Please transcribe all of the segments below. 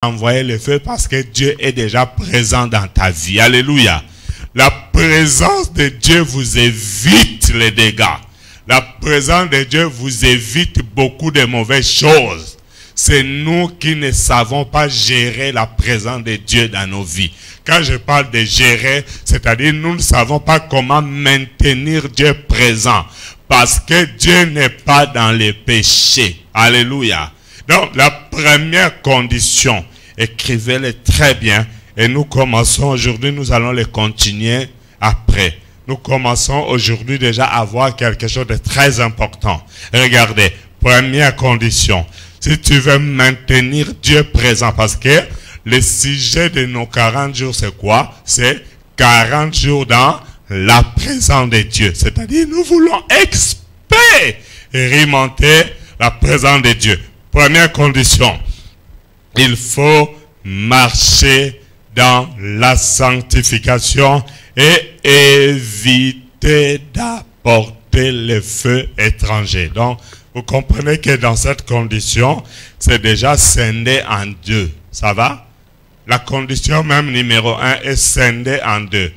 envoyer le feu parce que Dieu est déjà présent dans ta vie. Alléluia. La présence de Dieu vous évite les dégâts. La présence de Dieu vous évite beaucoup de mauvaises choses. C'est nous qui ne savons pas gérer la présence de Dieu dans nos vies. Quand je parle de gérer, c'est-à-dire nous ne savons pas comment maintenir Dieu présent. Parce que Dieu n'est pas dans les péchés. Alléluia. Donc la première condition, écrivez-le très bien. Et nous commençons aujourd'hui, nous allons le continuer après. Nous commençons aujourd'hui déjà à voir quelque chose de très important. Regardez, première condition. Si tu veux maintenir Dieu présent, parce que le sujet de nos 40 jours, c'est quoi? C'est 40 jours dans la présence de Dieu. C'est-à-dire, nous voulons expérimenter la présence de Dieu. Première condition, il faut marcher dans la sanctification et éviter d'apporter le feu étranger. Donc, vous comprenez que dans cette condition, c'est déjà scindé en deux. Ça va? La condition même numéro 1 est scindée en deux.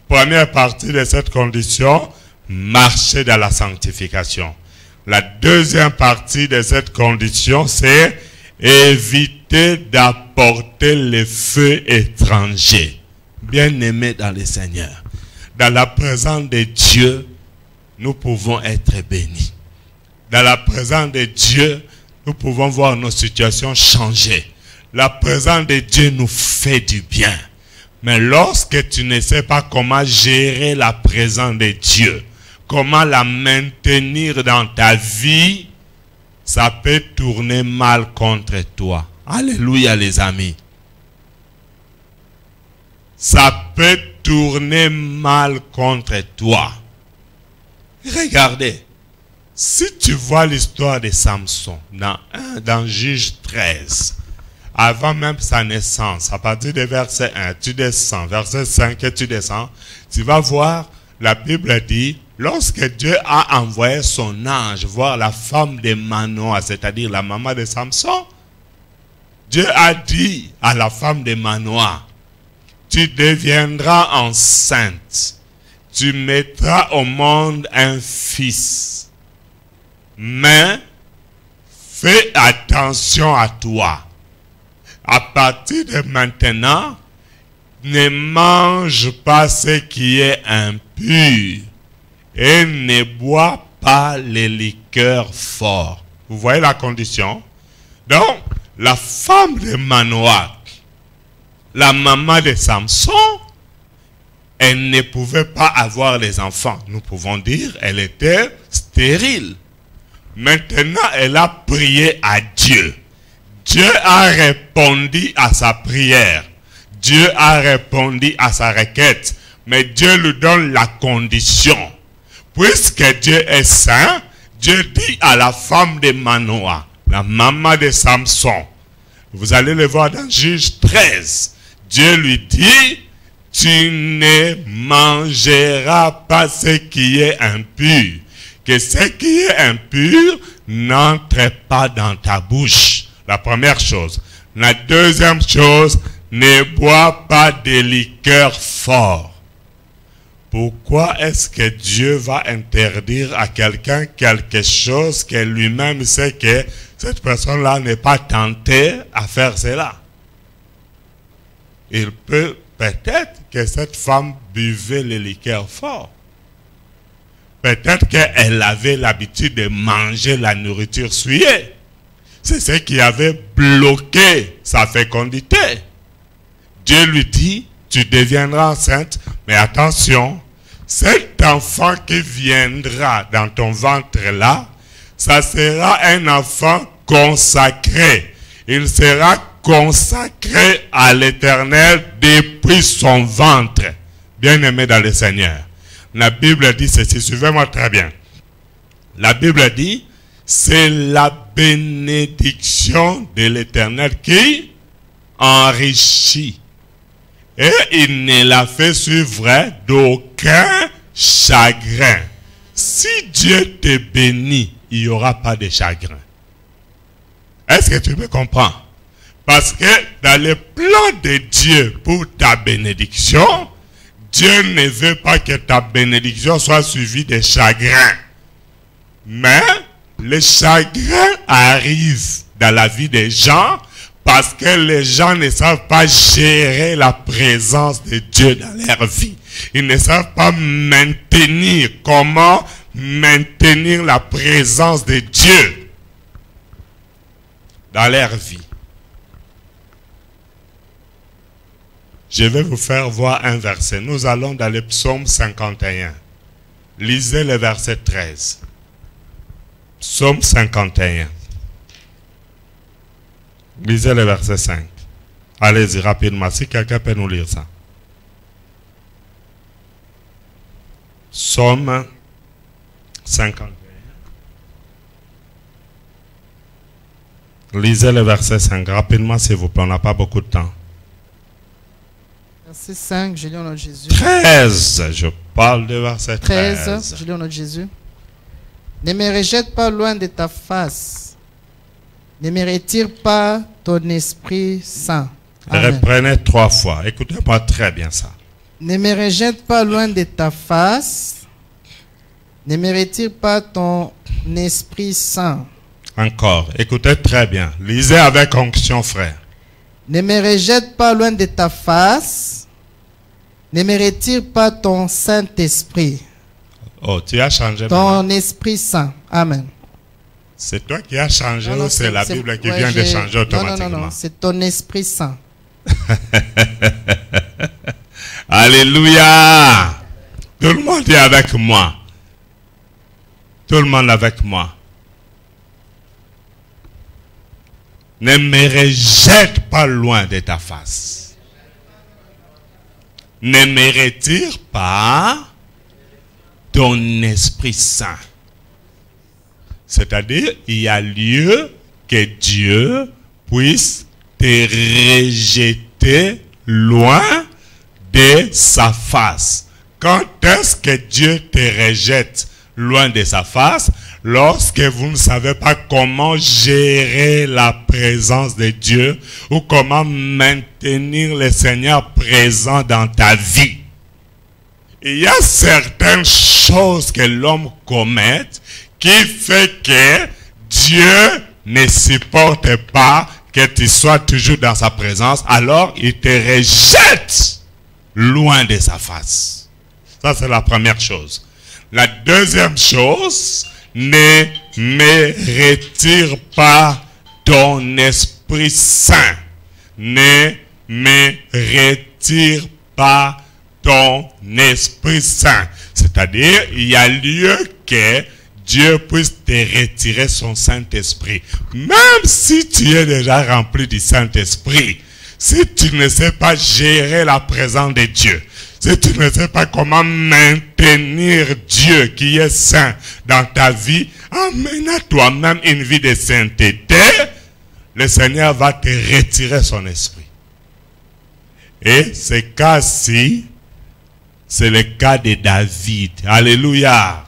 Première partie de cette condition, marcher dans la sanctification. La deuxième partie de cette condition, c'est éviter d'apporter le feu étranger. Bien-aimés dans le Seigneur, dans la présence de Dieu, nous pouvons être bénis. Dans la présence de Dieu, nous pouvons voir nos situations changer. La présence de Dieu nous fait du bien. Mais lorsque tu ne sais pas comment gérer la présence de Dieu, comment la maintenir dans ta vie, ça peut tourner mal contre toi. Alléluia les amis. Ça peut tourner mal contre toi. Regardez. Si tu vois l'histoire de Samson dans Juge 13, avant même sa naissance, à partir de verset 1, tu descends, verset 5 et tu descends, tu vas voir, la Bible dit, lorsque Dieu a envoyé son ange voir la femme de Manoah, c'est-à-dire la maman de Samson, Dieu a dit à la femme de Manoah, tu deviendras enceinte, tu mettras au monde un fils. Mais fais attention à toi. À partir de maintenant, ne mange pas ce qui est impur et ne bois pas les liqueurs forts. Vous voyez la condition? Donc, la femme de Manoah, la maman de Samson, elle ne pouvait pas avoir les enfants. Nous pouvons dire elle était stérile. Maintenant, elle a prié à Dieu. Dieu a répondu à sa prière. Dieu a répondu à sa requête. Mais Dieu lui donne la condition. Puisque Dieu est saint, Dieu dit à la femme de Manoah, la maman de Samson, vous allez le voir dans Juge 13, Dieu lui dit, tu ne mangeras pas ce qui est impur. Que ce qui est impur n'entre pas dans ta bouche. La première chose. La deuxième chose, ne bois pas de liqueurs forts. Pourquoi est-ce que Dieu va interdire à quelqu'un quelque chose que lui-même sait que cette personne-là n'est pas tentée à faire cela? Il peut peut-être que cette femme buvait les liqueurs forts. Peut-être qu'elle avait l'habitude de manger la nourriture souillée. C'est ce qui avait bloqué sa fécondité. Dieu lui dit, tu deviendras enceinte, mais attention, cet enfant qui viendra dans ton ventre là, ça sera un enfant consacré. Il sera consacré à l'Éternel depuis son ventre. Bien-aimé dans le Seigneur. La Bible dit ceci, suivez-moi très bien. La Bible dit, c'est la bénédiction de l'Éternel qui enrichit. Et il ne la fait suivre d'aucun chagrin. Si Dieu te bénit, il n'y aura pas de chagrin. Est-ce que tu me comprends? Parce que dans le plan de Dieu pour ta bénédiction, Dieu ne veut pas que ta bénédiction soit suivie de chagrin. Mais les chagrins arrivent dans la vie des gens parce que les gens ne savent pas gérer la présence de Dieu dans leur vie. Ils ne savent pas comment maintenir la présence de Dieu dans leur vie. Je vais vous faire voir un verset. Nous allons dans le psaume 51. Lisez le verset 13. Psaume 51. Lisez le verset 5. Allez-y rapidement, si quelqu'un peut nous lire ça. Psaume 51. Lisez le verset 5. Rapidement, s'il vous plaît, on n'a pas beaucoup de temps. Verset 5, je lis au nom de Jésus. 13, je parle de verset 13. Je lis au nom de Jésus. Ne me rejette pas loin de ta face. Ne me retire pas ton Esprit Saint. Amen. Reprenez 3 fois. Écoutez-moi très bien ça. Ne me rejette pas loin de ta face. Ne me retire pas ton Esprit Saint. Encore. Écoutez très bien. Lisez avec onction, frère. Ne me rejette pas loin de ta face. Ne me retire pas ton Saint-Esprit. Oh, tu as changé. Ton Esprit Saint. Amen. C'est toi qui as changé ou c'est la Bible qui vient de changer automatiquement? Non, c'est ton Esprit Saint. Alléluia. Tout le monde est avec moi. Tout le monde avec moi. Ne me rejette pas loin de ta face. Ne me retire pas ton Esprit Saint. C'est-à-dire, il y a lieu que Dieu puisse te rejeter loin de sa face. Quand est-ce que Dieu te rejette loin de sa face? Lorsque vous ne savez pas comment gérer la présence de Dieu ou comment maintenir le Seigneur présent dans ta vie. Il y a certaines choses que l'homme commet qui fait que Dieu ne supporte pas que tu sois toujours dans sa présence, alors il te rejette loin de sa face. Ça, c'est la première chose. La deuxième chose, ne me retire pas ton Esprit Saint. Ne me retire pas ton Esprit Saint. C'est-à-dire, il y a lieu que Dieu puisse te retirer son Saint-Esprit. Même si tu es déjà rempli du Saint-Esprit, si tu ne sais pas gérer la présence de Dieu, si tu ne sais pas comment maintenir Dieu qui est saint dans ta vie, amène à toi-même une vie de sainteté, le Seigneur va te retirer son esprit. Et ce cas-ci, c'est le cas de David. Alléluia.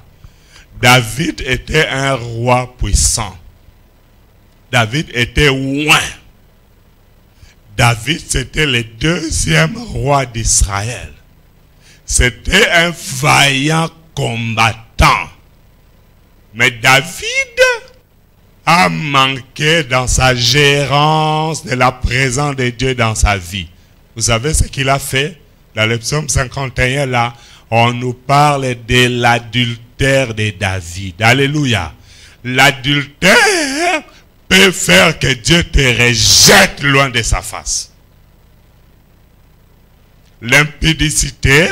David était un roi puissant. David était oint. David, c'était le deuxième roi d'Israël. C'était un vaillant combattant. Mais David a manqué dans sa gérance de la présence de Dieu dans sa vie. Vous savez ce qu'il a fait? Dans le psaume 51, là, on nous parle de l'adultère de David. Alléluia. L'adultère peut faire que Dieu te rejette loin de sa face. L'impudicité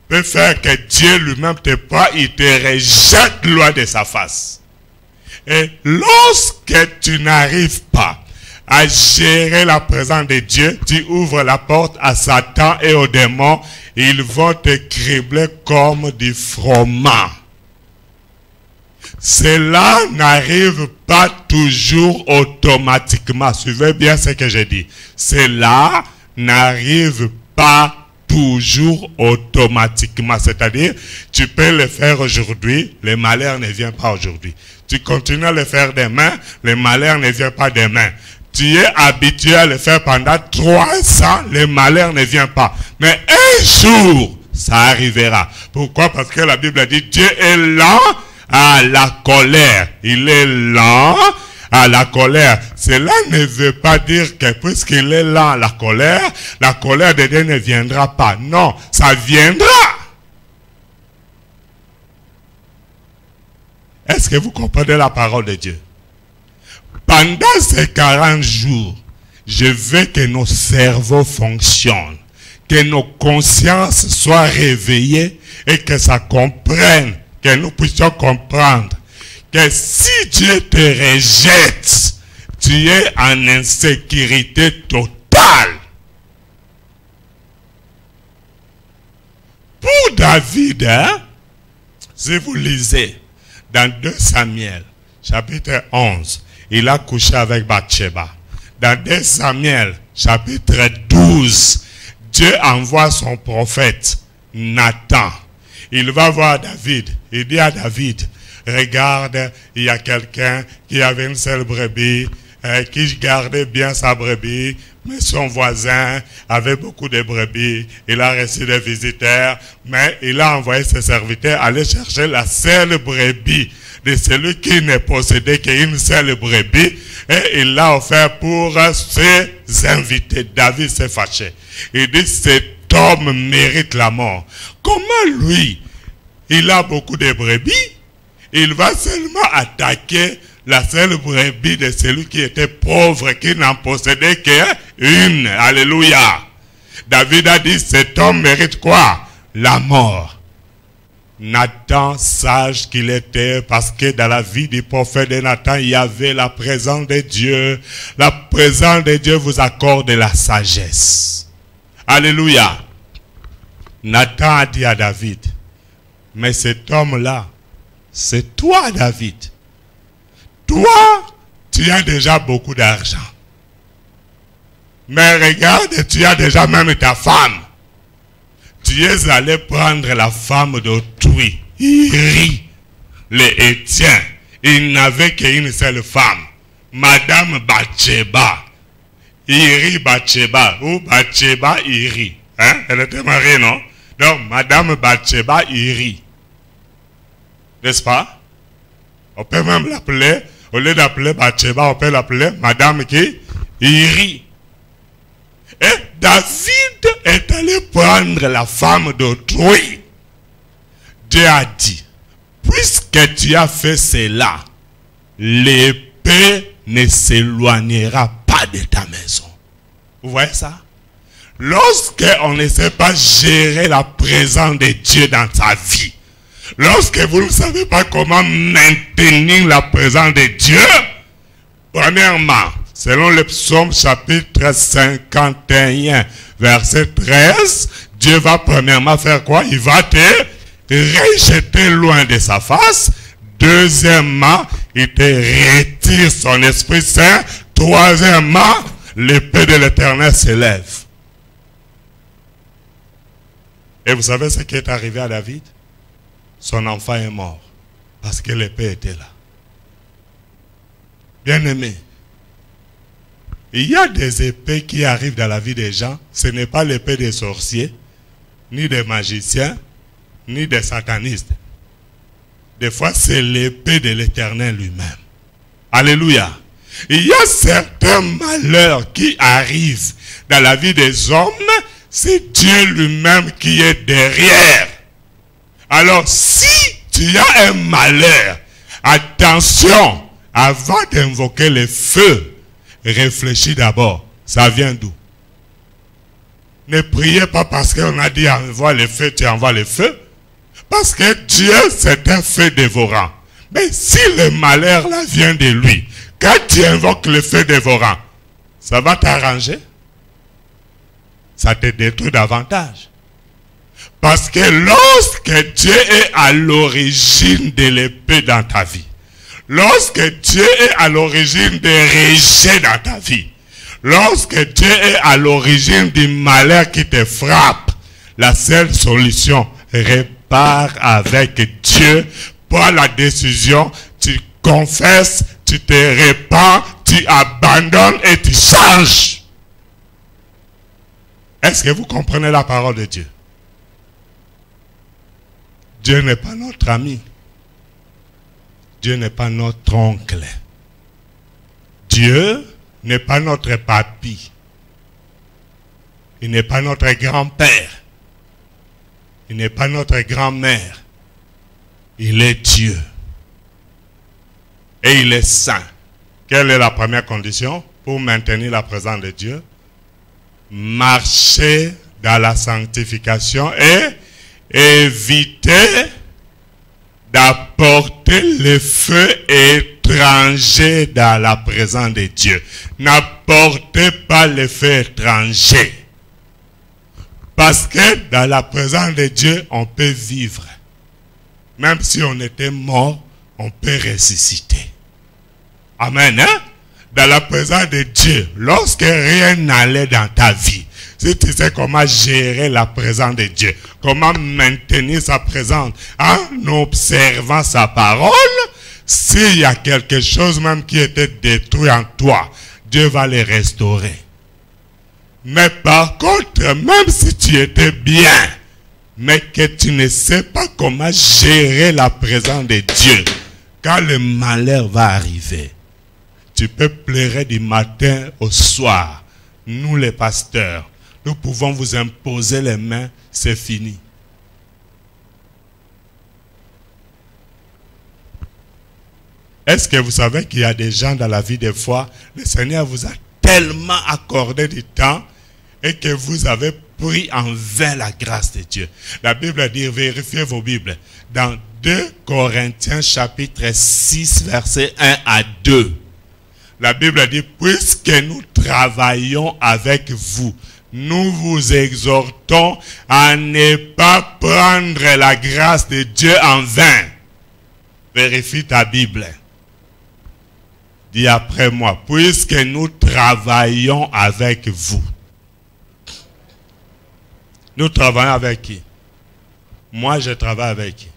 peut faire que Dieu lui-même te prend, il te rejette loin de sa face. Et lorsque tu n'arrives pas à gérer la présence de Dieu, tu ouvres la porte à Satan et aux démons, ils vont te cribler comme du froment. Cela n'arrive pas toujours automatiquement. Suivez bien ce que je dis. Cela n'arrive pas toujours automatiquement. C'est-à-dire, tu peux le faire aujourd'hui, le malheur ne vient pas aujourd'hui. Tu continues à le faire demain, le malheur ne vient pas demain. tu es habitué à le faire pendant 3 ans, le malheur ne vient pas. Mais un jour, ça arrivera. Pourquoi? Parce que la Bible dit, Dieu est lent à la colère. Il est lent à la colère. Cela ne veut pas dire que puisqu'il est lent à la colère de Dieu ne viendra pas. Non, ça viendra. Est-ce que vous comprenez la parole de Dieu? Pendant ces 40 jours, je veux que nos cerveaux fonctionnent, que nos consciences soient réveillées et que ça comprenne, que nous puissions comprendre que si Dieu te rejette, tu es en insécurité totale. Pour David, si vous lisez dans 2 Samuel, chapitre 11, il a couché avec Bathsheba. Dans 2 Samuel, chapitre 12, Dieu envoie son prophète, Nathan. Il va voir David. Il dit à David, regarde, il y a quelqu'un qui avait une seule brebis, qui gardait bien sa brebis, mais son voisin avait beaucoup de brebis. Il a reçu des visiteurs, mais il a envoyé ses serviteurs aller chercher la seule brebis de celui qui ne possédait qu'une seule brebis, et il l'a offert pour ses invités. David s'est fâché. Il dit, cet homme mérite la mort. Comment lui, il a beaucoup de brebis, il va seulement attaquer la seule brebis de celui qui était pauvre, qui n'en possédait qu'une. Alléluia. David a dit, cet homme mérite quoi? La mort. Nathan, sage qu'il était, parce que dans la vie du prophète de Nathan, il y avait la présence de Dieu. La présence de Dieu vous accorde la sagesse. Alléluia. Nathan a dit à David, mais cet homme-là, c'est toi, David. Toi, tu as déjà beaucoup d'argent. Mais regarde, tu as déjà même ta femme. Tu es allé prendre la femme d'autrui. Iri, les Étiens. Il n'avait qu'une seule femme. Madame Bathsheba. Iri Bathsheba. Ou Bathsheba Iri. Hein? Elle était mariée, non? Donc, Madame Bathsheba Iri. N'est-ce pas? On peut même l'appeler, au lieu d'appeler Bathsheba, on peut l'appeler Madame qui? Iri. Et David est allé prendre la femme d'autrui. Dieu a dit, puisque tu as fait cela, l'épée ne s'éloignera pas de ta maison. Vous voyez ça? Lorsqu'on ne sait pas gérer la présence de Dieu dans sa vie, lorsque vous ne savez pas comment maintenir la présence de Dieu, premièrement, selon le psaume chapitre 51, verset 13, Dieu va premièrement faire quoi? Il va te rejeter loin de sa face. Deuxièmement, il te retire son Esprit Saint. Troisièmement, l'épée de l'Éternel s'élève. Et vous savez ce qui est arrivé à David? Son enfant est mort parce que l'épée était là. Bien-aimé, il y a des épées qui arrivent dans la vie des gens. Ce n'est pas l'épée des sorciers, ni des magiciens, ni des satanistes. Des fois, c'est l'épée de l'Éternel lui-même. Alléluia. Il y a certains malheurs qui arrivent dans la vie des hommes. C'est Dieu lui-même qui est derrière. Alors, si tu as un malheur, attention, avant d'invoquer le feu, réfléchis d'abord. Ça vient d'où? Ne priez pas parce qu'on a dit envoie le feu, tu envoies le feu. Parce que Dieu, c'est un feu dévorant. Mais si le malheur là vient de lui, quand tu invoques le feu dévorant, ça va t'arranger? Ça te détruit davantage. Parce que lorsque Dieu est à l'origine de l'épée dans ta vie, lorsque Dieu est à l'origine des rejets dans ta vie, lorsque Dieu est à l'origine du malheur qui te frappe, la seule solution, repars avec Dieu, prends la décision, tu confesses, tu tu te répands, tu abandonnes et tu changes. Est-ce que vous comprenez la parole de Dieu? Dieu n'est pas notre ami. Dieu n'est pas notre oncle. Dieu n'est pas notre papy. Il n'est pas notre grand-père. Il n'est pas notre grand-mère. Il est Dieu. Et il est saint. Quelle est la première condition pour maintenir la présence de Dieu? Marcher dans la sanctification et éviter d'apporter le feu étranger dans la présence de Dieu. N'apportez pas le feu étranger. Parce que dans la présence de Dieu, on peut vivre. Même si on était mort, on peut ressusciter. Amen. Hein? Dans la présence de Dieu, lorsque rien n'allait dans ta vie, si tu sais comment gérer la présence de Dieu, comment maintenir sa présence en observant sa parole, s'il y a quelque chose même qui était détruit en toi, Dieu va le restaurer. Mais par contre, même si tu étais bien, mais que tu ne sais pas comment gérer la présence de Dieu, quand le malheur va arriver, tu peux pleurer du matin au soir. Nous les pasteurs, nous pouvons vous imposer les mains, c'est fini. Est-ce que vous savez qu'il y a des gens dans la vie des fois, le Seigneur vous a tellement accordé du temps et que vous avez pris en vain la grâce de Dieu. La Bible dit, vérifiez vos Bibles. Dans 2 Corinthiens chapitre 6, versets 1 à 2. La Bible dit, puisque nous travaillons avec vous, nous vous exhortons à ne pas prendre la grâce de Dieu en vain. Vérifie ta Bible. Dis après moi, puisque nous travaillons avec vous. Nous travaillons avec qui? Moi, je travaille avec qui?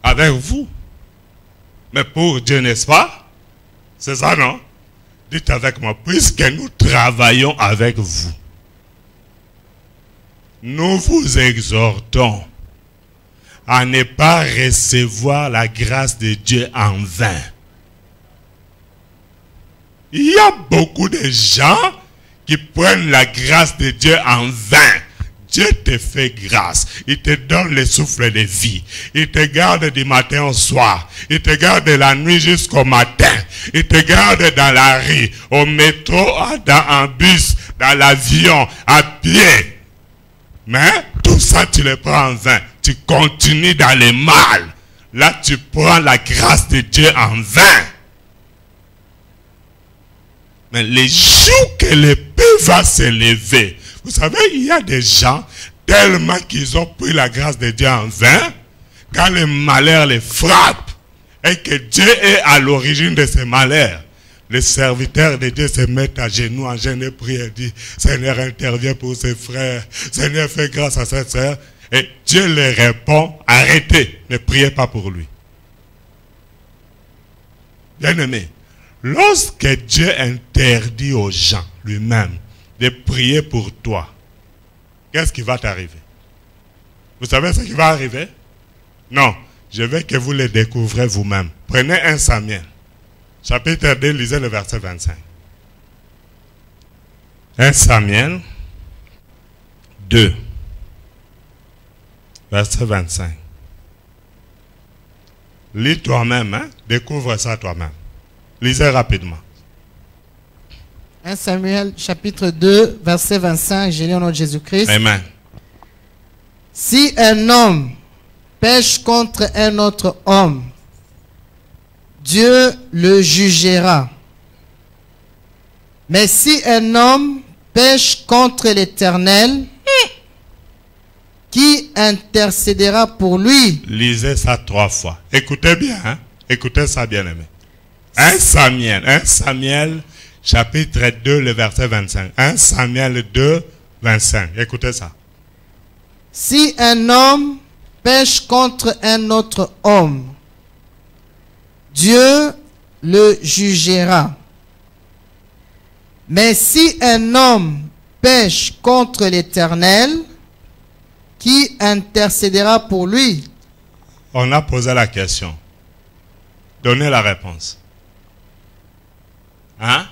Avec vous. Mais pour Dieu, n'est-ce pas? C'est ça, non? Dites avec moi, puisque nous travaillons avec vous, nous vous exhortons à ne pas recevoir la grâce de Dieu en vain. Il y a beaucoup de gens qui prennent la grâce de Dieu en vain. Dieu te fait grâce. Il te donne le souffle de vie. Il te garde du matin au soir. Il te garde de la nuit jusqu'au matin. Il te garde dans la rue, au métro, en bus, dans l'avion, à pied. Mais tout ça, tu le prends en vain. Tu continues dans le mal. Là, tu prends la grâce de Dieu en vain. Mais les jours que l'épée va se lever, vous savez, il y a des gens, tellement qu'ils ont pris la grâce de Dieu en vain, quand le malheur les frappe, et que Dieu est à l'origine de ces malheurs, les serviteurs de Dieu se mettent à genoux, en jeûne et prière, et disent, Seigneur, interviens pour ses frères, Seigneur, fais grâce à cette sœur. Et Dieu leur répond, arrêtez, ne priez pas pour lui. Bien-aimé, lorsque Dieu interdit aux gens lui-même de prier pour toi, qu'est-ce qui va t'arriver? Vous savez ce qui va arriver? Non, je veux que vous le découvrez vous-même. Prenez 1 Samuel, chapitre 2, lisez le verset 25. 1 Samuel 2, verset 25. Lis toi-même, hein? Découvre ça toi-même. Lisez rapidement. 1 Samuel chapitre 2, verset 25, je lis au nom de Jésus-Christ. Amen. Si un homme pêche contre un autre homme, Dieu le jugera. Mais si un homme pêche contre l'Éternel, qui intercédera pour lui? Lisez ça 3 fois. Écoutez bien, hein? Écoutez ça, bien-aimé. 1 Samuel, chapitre 2, le verset 25. 1 Samuel 2, 25. Écoutez ça. Si un homme pêche contre un autre homme, Dieu le jugera. Mais si un homme pêche contre l'Éternel, qui intercédera pour lui? On a posé la question. Donnez la réponse. Hein?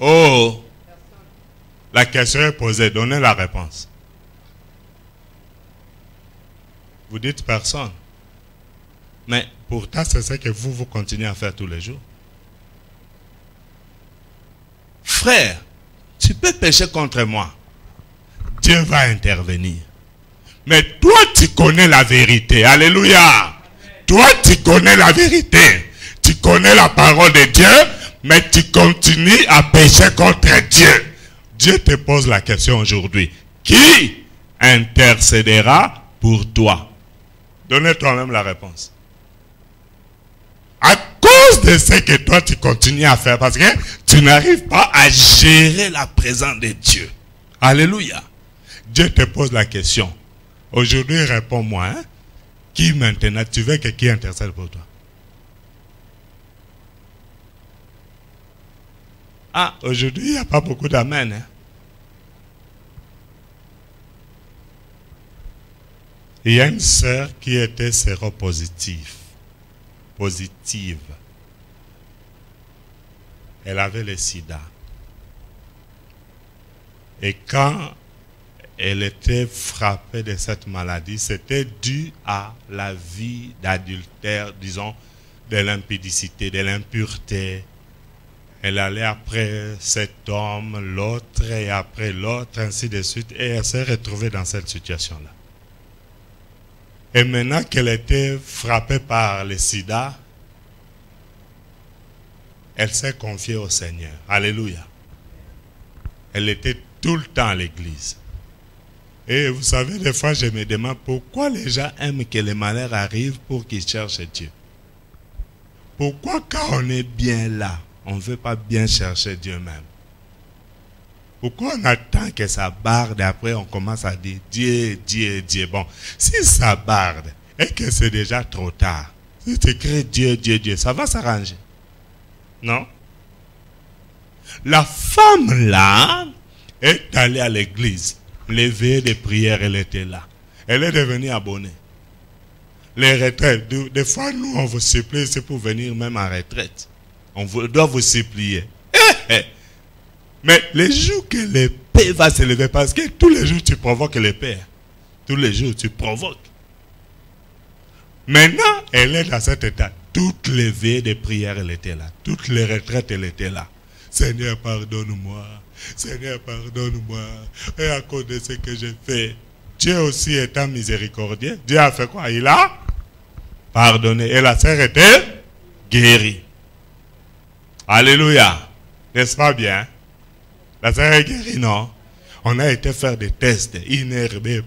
Oh! La question est posée. Donnez la réponse. Vous dites personne. Mais pourtant, c'est ce que vous continuez à faire tous les jours. Frère, tu peux pécher contre moi. Dieu va intervenir. Mais toi, tu connais la vérité. Alléluia. Toi, tu connais la vérité. Tu connais la parole de Dieu, mais tu continues à pécher contre Dieu. Dieu te pose la question aujourd'hui. Qui intercédera pour toi? Donnez toi-même la réponse. À cause de ce que toi tu continues à faire, parce que tu n'arrives pas à gérer la présence de Dieu. Alléluia. Dieu te pose la question. Aujourd'hui, réponds-moi. Hein? Qui maintenant, tu veux que qui intercède pour toi? Ah, aujourd'hui, il n'y a pas beaucoup d'amen. Hein? Il y a une sœur qui était séropositive. Positive. Elle avait le sida. Et quand elle était frappée de cette maladie, c'était dû à la vie d'adultère, disons, de l'impudicité, de l'impureté. Elle allait après cet homme, l'autre, et après l'autre, ainsi de suite, et elle s'est retrouvée dans cette situation-là. Et maintenant qu'elle était frappée par le sida, elle s'est confiée au Seigneur. Alléluia. Elle était tout le temps à l'église. Et vous savez, des fois, je me demande pourquoi les gens aiment que les malheurs arrivent pour qu'ils cherchent Dieu. Pourquoi quand on est bien là, on ne veut pas bien chercher Dieu même? Pourquoi on attend que ça barde et après on commence à dire Dieu, Dieu, Dieu? Bon, si ça barde et que c'est déjà trop tard, si tu cries Dieu, Dieu, Dieu, ça va s'arranger. Non? La femme là est allée à l'église. Les veillées de prière, elle était là. Elle est devenue abonnée. Les retraites, des fois nous on vous supplie, c'est pour venir même en retraite. Doit vous supplier. Mais les jours que l'épée va se lever, parce que tous les jours tu provoques l'épée. Tous les jours tu provoques. Maintenant, elle est dans cet état. Toutes les veillées de prière, elle était là. Toutes les retraites, elle était là. Seigneur, pardonne-moi. Seigneur, pardonne-moi. Et à cause de ce que j'ai fait, Dieu aussi étant miséricordieux, Dieu a fait quoi? Il a pardonné. Et la sœur était guérie. Alléluia. N'est-ce pas bien? La sœur est guérie, non? On a été faire des tests. Inherbé,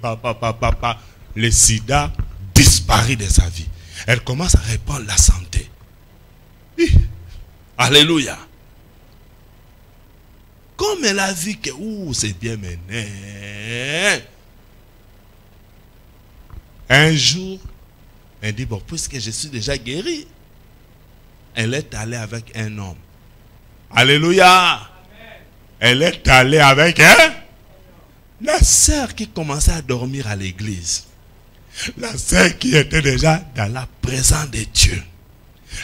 le sida disparaît de sa vie. Elle commence à répandre la santé. Alléluia. Comme elle a vu que c'est bien mené. Un jour, elle dit, bon, puisque je suis déjà guéri, elle est allée avec un homme. Alléluia. Amen. Elle est allée avec la sœur qui commençait à dormir à l'église. La sœur qui était déjà dans la présence de Dieu.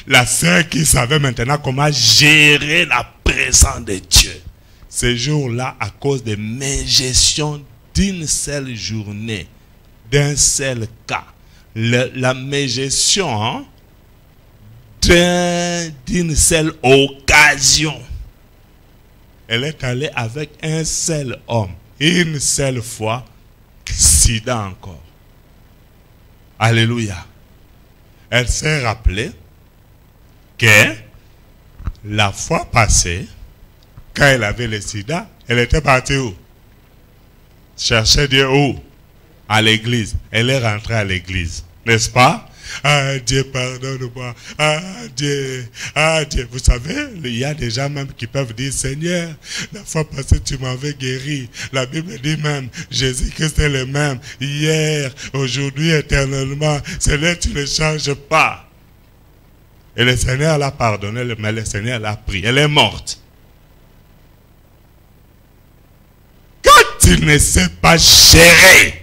La sœur qui savait maintenant comment gérer la présence de Dieu. Ce jour-là, à cause de mégestion d'une seule journée, d'un seul cas, la mégestion d'une seule occasion, elle est allée avec un seul homme, une seule fois, sida encore. Alléluia. Elle s'est rappelée que la fois passée, quand elle avait le sida, elle était partie où? Chercher Dieu où? À l'église. Elle est rentrée à l'église. N'est-ce pas? Ah Dieu, pardonne-moi. Ah Dieu. Ah Dieu. Vous savez, il y a des gens même qui peuvent dire, Seigneur, la fois passée tu m'avais guéri. La Bible dit même, Jésus-Christ est le même. Hier, aujourd'hui, éternellement. Seigneur, tu ne changes pas. Et le Seigneur l'a pardonné, mais le Seigneur l'a pris. Elle est morte. Quand tu ne sais pas gérer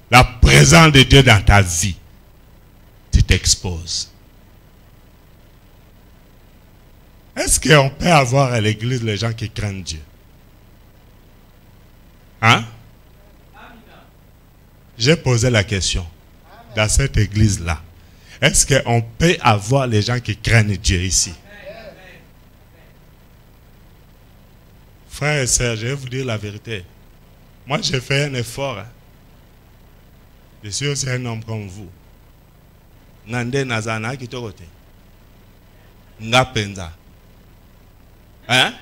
la présence de Dieu dans ta vie, tu t'exposes. Est-ce qu'on peut avoir à l'église les gens qui craignent Dieu? Hein? J'ai posé la question. Dans cette église-là, est-ce qu'on peut avoir les gens qui craignent Dieu ici? Frères et sœurs, je vais vous dire la vérité. Moi, j'ai fait un effort. Hein. Je suis aussi un homme comme vous. Nande Nazana qui te côté. Ngapenza. Hein?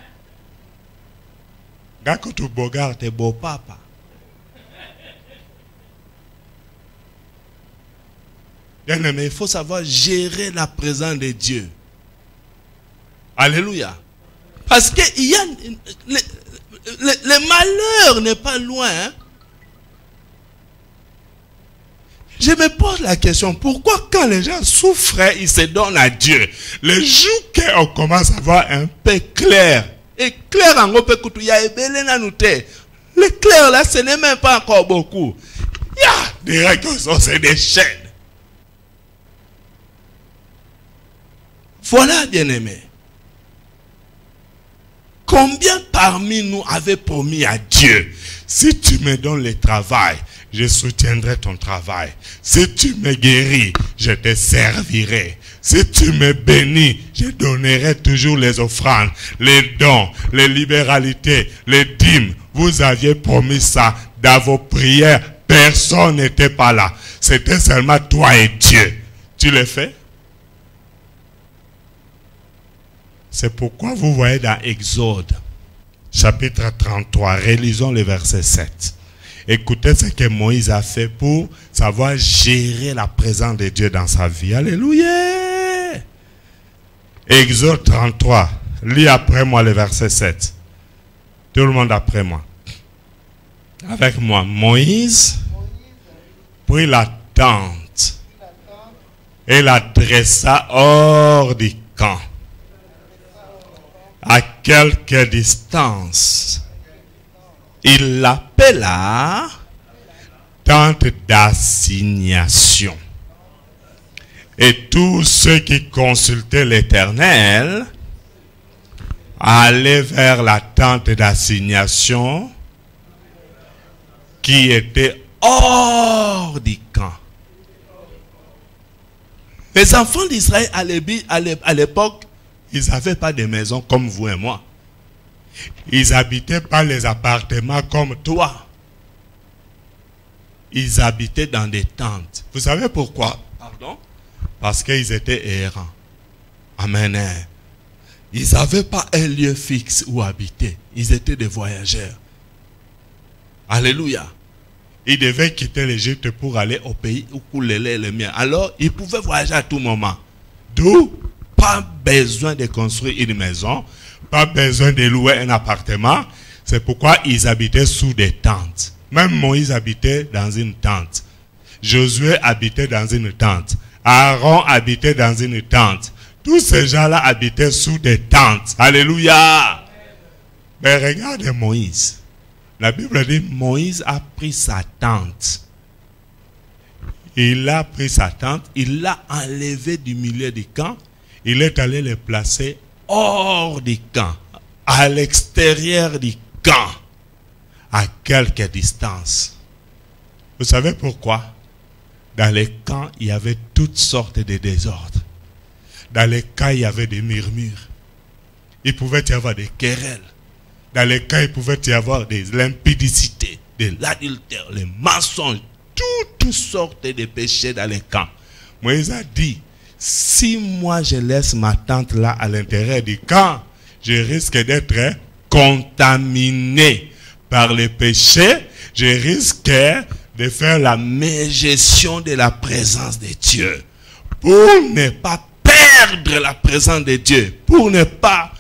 Gakutu bogar te beau papa. Bien aimé, il faut savoir gérer la présence de Dieu. Alléluia. Parce que il y a le malheur n'est pas loin. Hein? Je me pose la question, pourquoi quand les gens souffrent, ils se donnent à Dieu? Le jour qu'on commence à voir un peu clair, et clair en gros, il y a le clair là, ce n'est même pas encore beaucoup. Il y a des règles, c'est des chaînes. Voilà, bien-aimés. Combien parmi nous avaient promis à Dieu, si tu me donnes le travail, je soutiendrai ton travail. Si tu me guéris, je te servirai. Si tu me bénis, je donnerai toujours les offrandes, les dons, les libéralités, les dîmes. Vous aviez promis ça dans vos prières. Personne n'était pas là. C'était seulement toi et Dieu. Tu le fais? C'est pourquoi vous voyez dans Exode, chapitre 33, relisons le verset 7. Écoutez ce que Moïse a fait pour savoir gérer la présence de Dieu dans sa vie. Alléluia! Exode 33, lis après moi le verset 7. Tout le monde après moi. Avec moi, Moïse prit la tente et la dressa hors du camp, à quelque distance. Il l'appela tente d'assignation. Et tous ceux qui consultaient l'Éternel allaient vers la tente d'assignation qui était hors du camp. Les enfants d'Israël à l'époque, ils n'avaient pas de maison comme vous et moi. Ils n'habitaient pas les appartements comme toi. Ils habitaient dans des tentes. Vous savez pourquoi? Pardon? Parce qu'ils étaient errants. Amen. Ils n'avaient pas un lieu fixe où habiter. Ils étaient des voyageurs. Alléluia. Ils devaient quitter l'Égypte pour aller au pays où coulait le mien. Alors, ils pouvaient voyager à tout moment. D'où pas besoin de construire une maison, pas besoin de louer un appartement. C'est pourquoi ils habitaient sous des tentes. Même Moïse habitait dans une tente. Josué habitait dans une tente. Aaron habitait dans une tente. Tous ces gens-là habitaient sous des tentes. Alléluia. Mais regardez Moïse. La Bible dit Moïse a pris sa tente. Il a pris sa tente. Il l'a enlevé du milieu du camp. Il est allé le placer hors du camp, à l'extérieur du camp, à quelque distance. Vous savez pourquoi? Dans les camps, il y avait toutes sortes de désordres. Dans les camps, il y avait des murmures. Il pouvait y avoir des querelles. Dans les camps, il pouvait y avoir des limpidicités, de l'adultère, les mensonges, toutes sortes de péchés dans les camps. Moïse a dit, si moi je laisse ma tente là à l'intérieur du camp, je risque d'être contaminé par les péchés. Je risque de faire la mégestion de la présence de Dieu. Pour ne pas perdre la présence de Dieu. Pour ne pas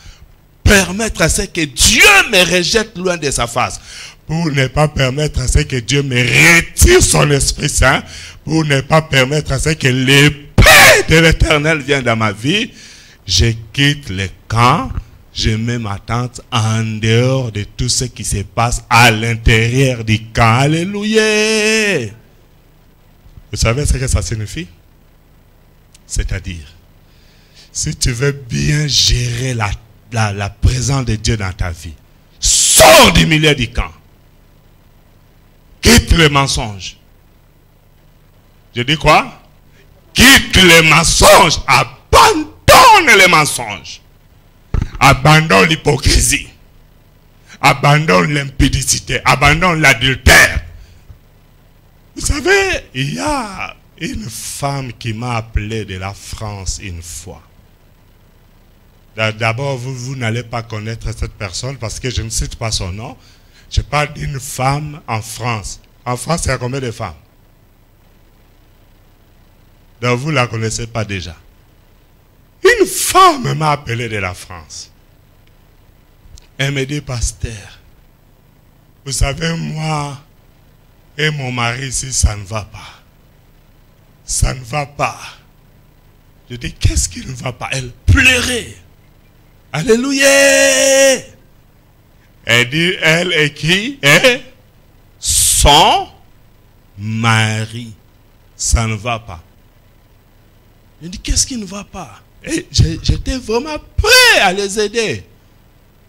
permettre à ce que Dieu me rejette loin de sa face. Pour ne pas permettre à ce que Dieu me retire son Esprit Saint. Pour ne pas permettre à ce que l'épée de l'Éternel vienne dans ma vie. je quitte le camp, je mets ma tente en dehors de tout ce qui se passe à l'intérieur du camp. Alléluia! Vous savez ce que ça signifie? C'est-à-dire, si tu veux bien gérer la présence de Dieu dans ta vie, sors du milieu du camp. Quitte le mensonge. Je dis quoi? Quitte les mensonges. Abandonne les mensonges. Abandonne l'hypocrisie. Abandonne l'impudicité. Abandonne l'adultère. Vous savez, il y a une femme qui m'a appelé de la France une fois. D'abord, vous n'allez pas connaître cette personne parce que je ne cite pas son nom. Je parle d'une femme en France. En France, il y a combien de femmes? Donc vous ne la connaissez pas déjà. Une femme m'a appelé de la France. Elle me dit, pasteur, vous savez, moi et mon mari ici, ça ne va pas. Ça ne va pas. Je dis, qu'est-ce qui ne va pas? Elle pleurait. Alléluia! Elle dit, elle et qui? Et son mari. Ça ne va pas. Je dis, qu'est-ce qui ne va pas? Et j'étais vraiment prêt à les aider.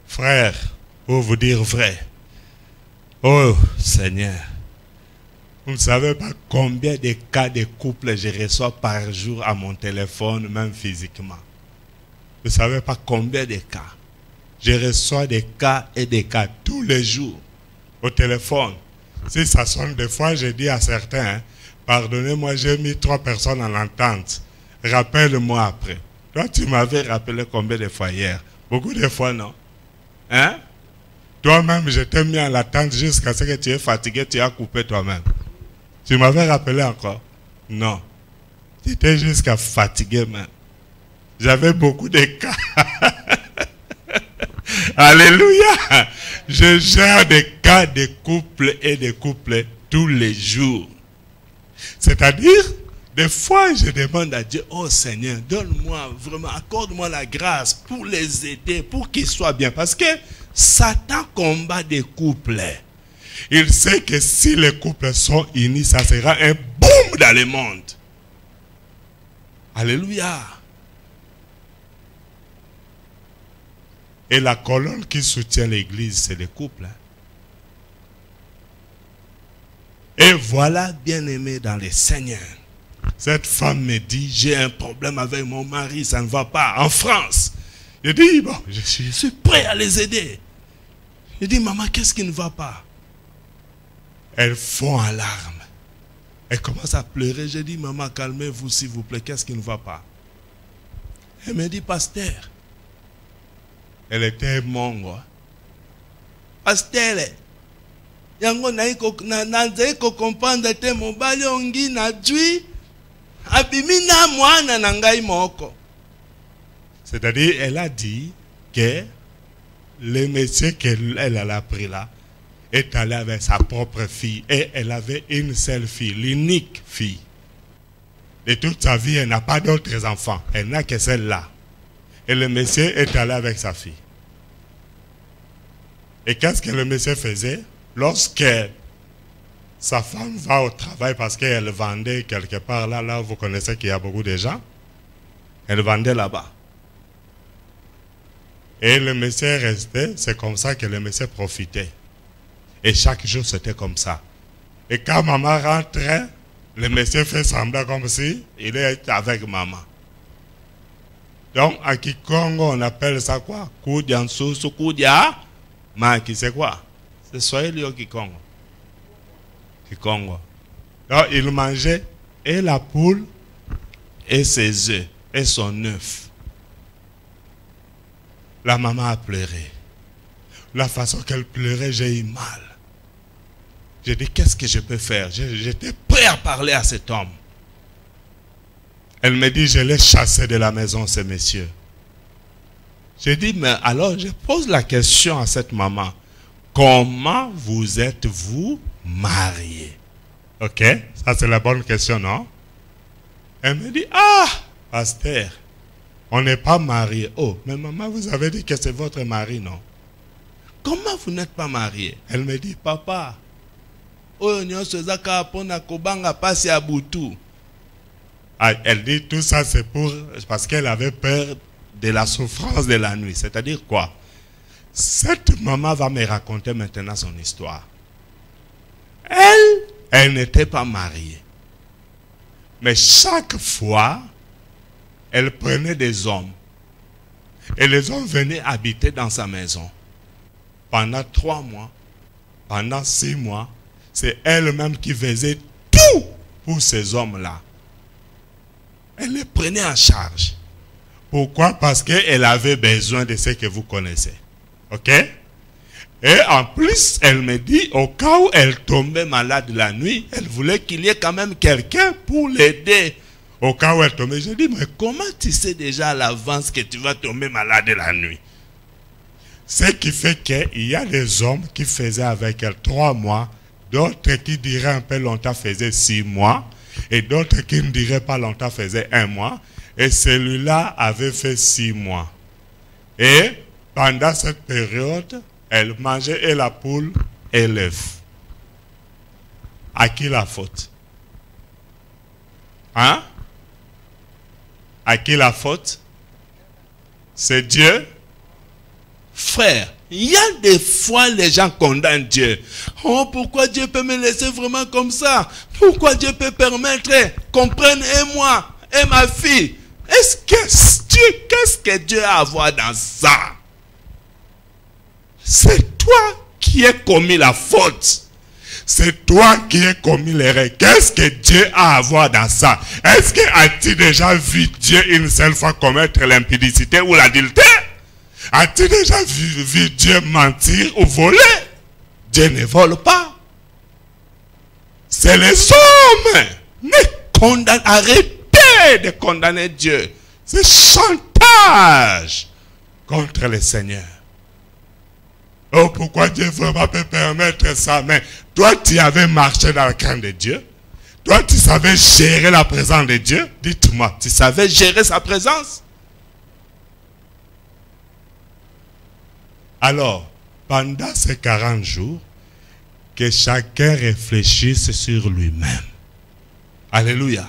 Frère, pour vous dire vrai, oh Seigneur, vous ne savez pas combien de cas de couple je reçois par jour à mon téléphone, même physiquement. Vous ne savez pas combien de cas. Je reçois des cas et des cas tous les jours au téléphone. Si ça sonne des fois, je dis à certains, hein, pardonnez-moi, j'ai mis 3 personnes en entente. Rappelle-moi après. Toi, tu m'avais rappelé combien de fois hier? Beaucoup de fois, non? Hein? Toi-même, je t'ai mis en attente jusqu'à ce que tu es fatigué, tu as coupé toi-même. Tu m'avais rappelé encore? Non. J'étais jusqu'à fatigué même. J'avais beaucoup de cas. Alléluia! Je gère des cas de couples et de couples tous les jours. C'est-à-dire, des fois, je demande à Dieu, oh Seigneur, donne-moi vraiment, accorde-moi la grâce pour les aider, pour qu'ils soient bien. Parce que Satan combat des couples. Il sait que si les couples sont unis, ça sera un boom dans le monde. Alléluia. Et la colonne qui soutient l'église, c'est les couples. Et voilà, bien-aimé dans le Seigneur. Cette femme me dit, j'ai un problème avec mon mari, ça ne va pas, en France. Je dis, bon, je suis prêt à les aider. Je dis, maman, qu'est-ce qui ne va pas? Elle fond en larmes. Elle commence à pleurer. Je dis, maman, calmez-vous s'il vous plaît, qu'est-ce qui ne va pas? Elle me dit, pasteur. Elle était mongo. Pasteur, yango naanza comprendre te mobali ongi na dwi abimina mwana na ngai moko. C'est-à-dire, elle a dit que le monsieur qu'elle a pris là est allé avec sa propre fille et elle avait une seule fille, l'unique fille. De toute sa vie, elle n'a pas d'autres enfants. Elle n'a que celle-là. Et le monsieur est allé avec sa fille. Et qu'est-ce que le monsieur faisait? Lorsque sa femme va au travail parce qu'elle vendait quelque part là, vous connaissez qu'il y a beaucoup de gens. Elle vendait là-bas. Et le monsieur restait, c'est comme ça que le monsieur profitait. Et chaque jour, c'était comme ça. Et quand maman rentrait, le monsieur fait semblant comme si il est avec maman. Donc, à Kikongo, on appelle ça quoi? Koudia Nsusu, Koudia Maki, c'est quoi? C'est Swahili au Kikongo. Kikongo. Donc, il mangeait et la poule, et ses œufs, et son œuf. La maman a pleuré. La façon qu'elle pleurait, j'ai eu mal. J'ai dit, qu'est-ce que je peux faire? J'étais prêt à parler à cet homme. Elle me dit, je l'ai chassé de la maison, ce monsieur. J'ai dit, mais alors, je pose la question à cette maman. Comment vous êtes-vous mariés? Ok, ça c'est la bonne question, non? Elle me dit, ah, pasteur, On n'est pas marié. Oh, mais maman, vous avez dit que c'est votre mari, non? Comment vous n'êtes pas marié? Elle me dit, papa, elle dit tout ça, c'est parce qu'elle avait peur de la souffrance de la nuit. C'est-à-dire quoi? Cette maman va me raconter maintenant son histoire. Elle n'était pas mariée. Mais chaque fois, elle prenait des hommes. Et les hommes venaient habiter dans sa maison. Pendant 3 mois, pendant 6 mois, c'est elle-même qui faisait tout pour ces hommes-là. Elle les prenait en charge. Pourquoi? Parce qu'elle avait besoin de ce que vous connaissez. Ok? Et en plus, elle me dit, au cas où elle tombait malade la nuit, elle voulait qu'il y ait quand même quelqu'un pour l'aider. Au cas où elle tombait, je dis, mais comment tu sais déjà à l'avance que tu vas tomber malade la nuit? Ce qui fait qu'il y a des hommes qui faisaient avec elle 3 mois, d'autres qui diraient un peu longtemps faisaient 6 mois, et d'autres qui ne diraient pas longtemps faisaient 1 mois, et celui-là avait fait 6 mois. Et pendant cette période, elle mangeait et la poule et l'œuf. À qui la faute? Hein? À qui la faute? C'est Dieu? Frère, il y a des fois les gens condamnent Dieu. Oh, pourquoi Dieu peut me laisser vraiment comme ça? Pourquoi Dieu peut permettre qu'on prenne moi et ma fille? Qu'est-ce que Dieu a à voir dans ça? C'est toi qui as commis la faute. C'est toi qui as commis l'erreur. Qu'est-ce que Dieu a à voir dans ça? Est-ce que as-tu déjà vu Dieu une seule fois commettre l'impudicité ou l'adultère? As-tu déjà vu Dieu mentir ou voler? Dieu ne vole pas. C'est les hommes. Arrêtez de condamner Dieu. C'est chantage contre le Seigneur. Oh, pourquoi Dieu vraiment peut permettre ça? Mais toi, tu avais marché dans le camp de Dieu. Toi, tu savais gérer la présence de Dieu. Dites-moi, tu savais gérer sa présence? Alors, pendant ces 40 jours, que chacun réfléchisse sur lui-même. Alléluia.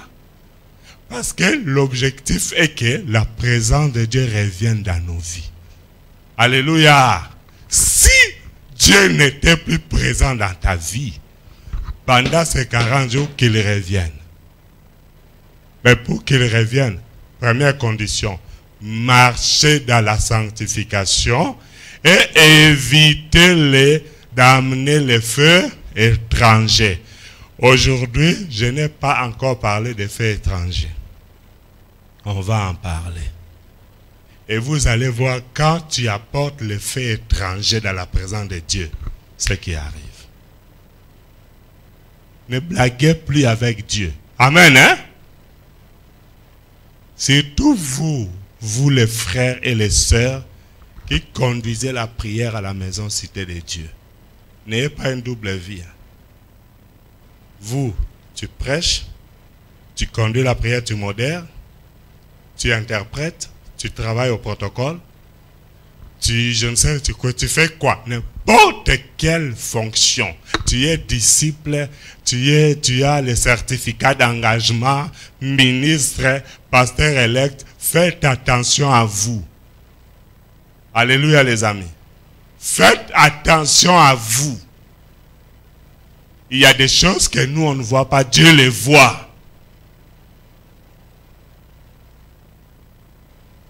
Parce que l'objectif est que la présence de Dieu revienne dans nos vies. Alléluia. Si Dieu n'était plus présent dans ta vie, pendant ces 40 jours, qu'il revienne. Mais pour qu'il revienne, première condition, marcher dans la sanctification et éviter d'amener les feux étrangers. Aujourd'hui, je n'ai pas encore parlé des feux étrangers. On va en parler. Et vous allez voir, quand tu apportes les faits étrangers dans la présence de Dieu, ce qui arrive. Ne blaguez plus avec Dieu. Amen, hein? Surtout vous les frères et les sœurs, qui conduisez la prière à la maison Cité de Dieu. N'ayez pas une double vie. Vous, tu prêches, tu conduis la prière, tu modères, tu interprètes, tu travailles au protocole, je ne sais, tu fais quoi? N'importe quelle fonction. Tu es disciple, tu as le certificat d'engagement, ministre, pasteur élect. Faites attention à vous. Alléluia les amis. Faites attention à vous. Il y a des choses que nous on ne voit pas, Dieu les voit.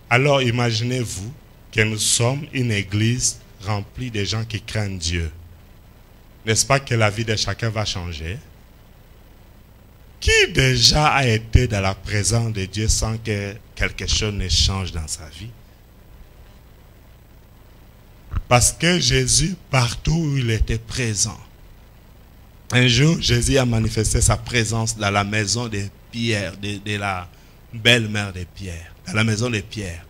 Alors imaginez-vous que nous sommes une église remplie de gens qui craignent Dieu. N'est-ce pas que la vie de chacun va changer? Qui déjà a été dans la présence de Dieu sans que quelque chose ne change dans sa vie? Parce que Jésus, partout où il était présent, un jour, Jésus a manifesté sa présence dans la maison de Pierre, de la belle-mère de Pierre, dans la maison de Pierre.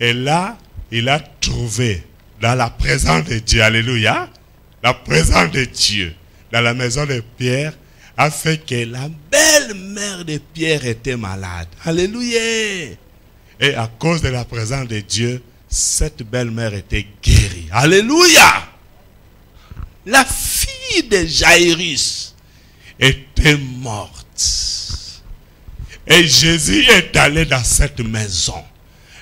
Et là, il a trouvé dans la présence de Dieu, alléluia, la présence de Dieu dans la maison de Pierre a fait que la belle-mère de Pierre était malade. Alléluia. Et à cause de la présence de Dieu, cette belle-mère était guérie. Alléluia! La fille de Jairus était morte. Et Jésus est allé dans cette maison.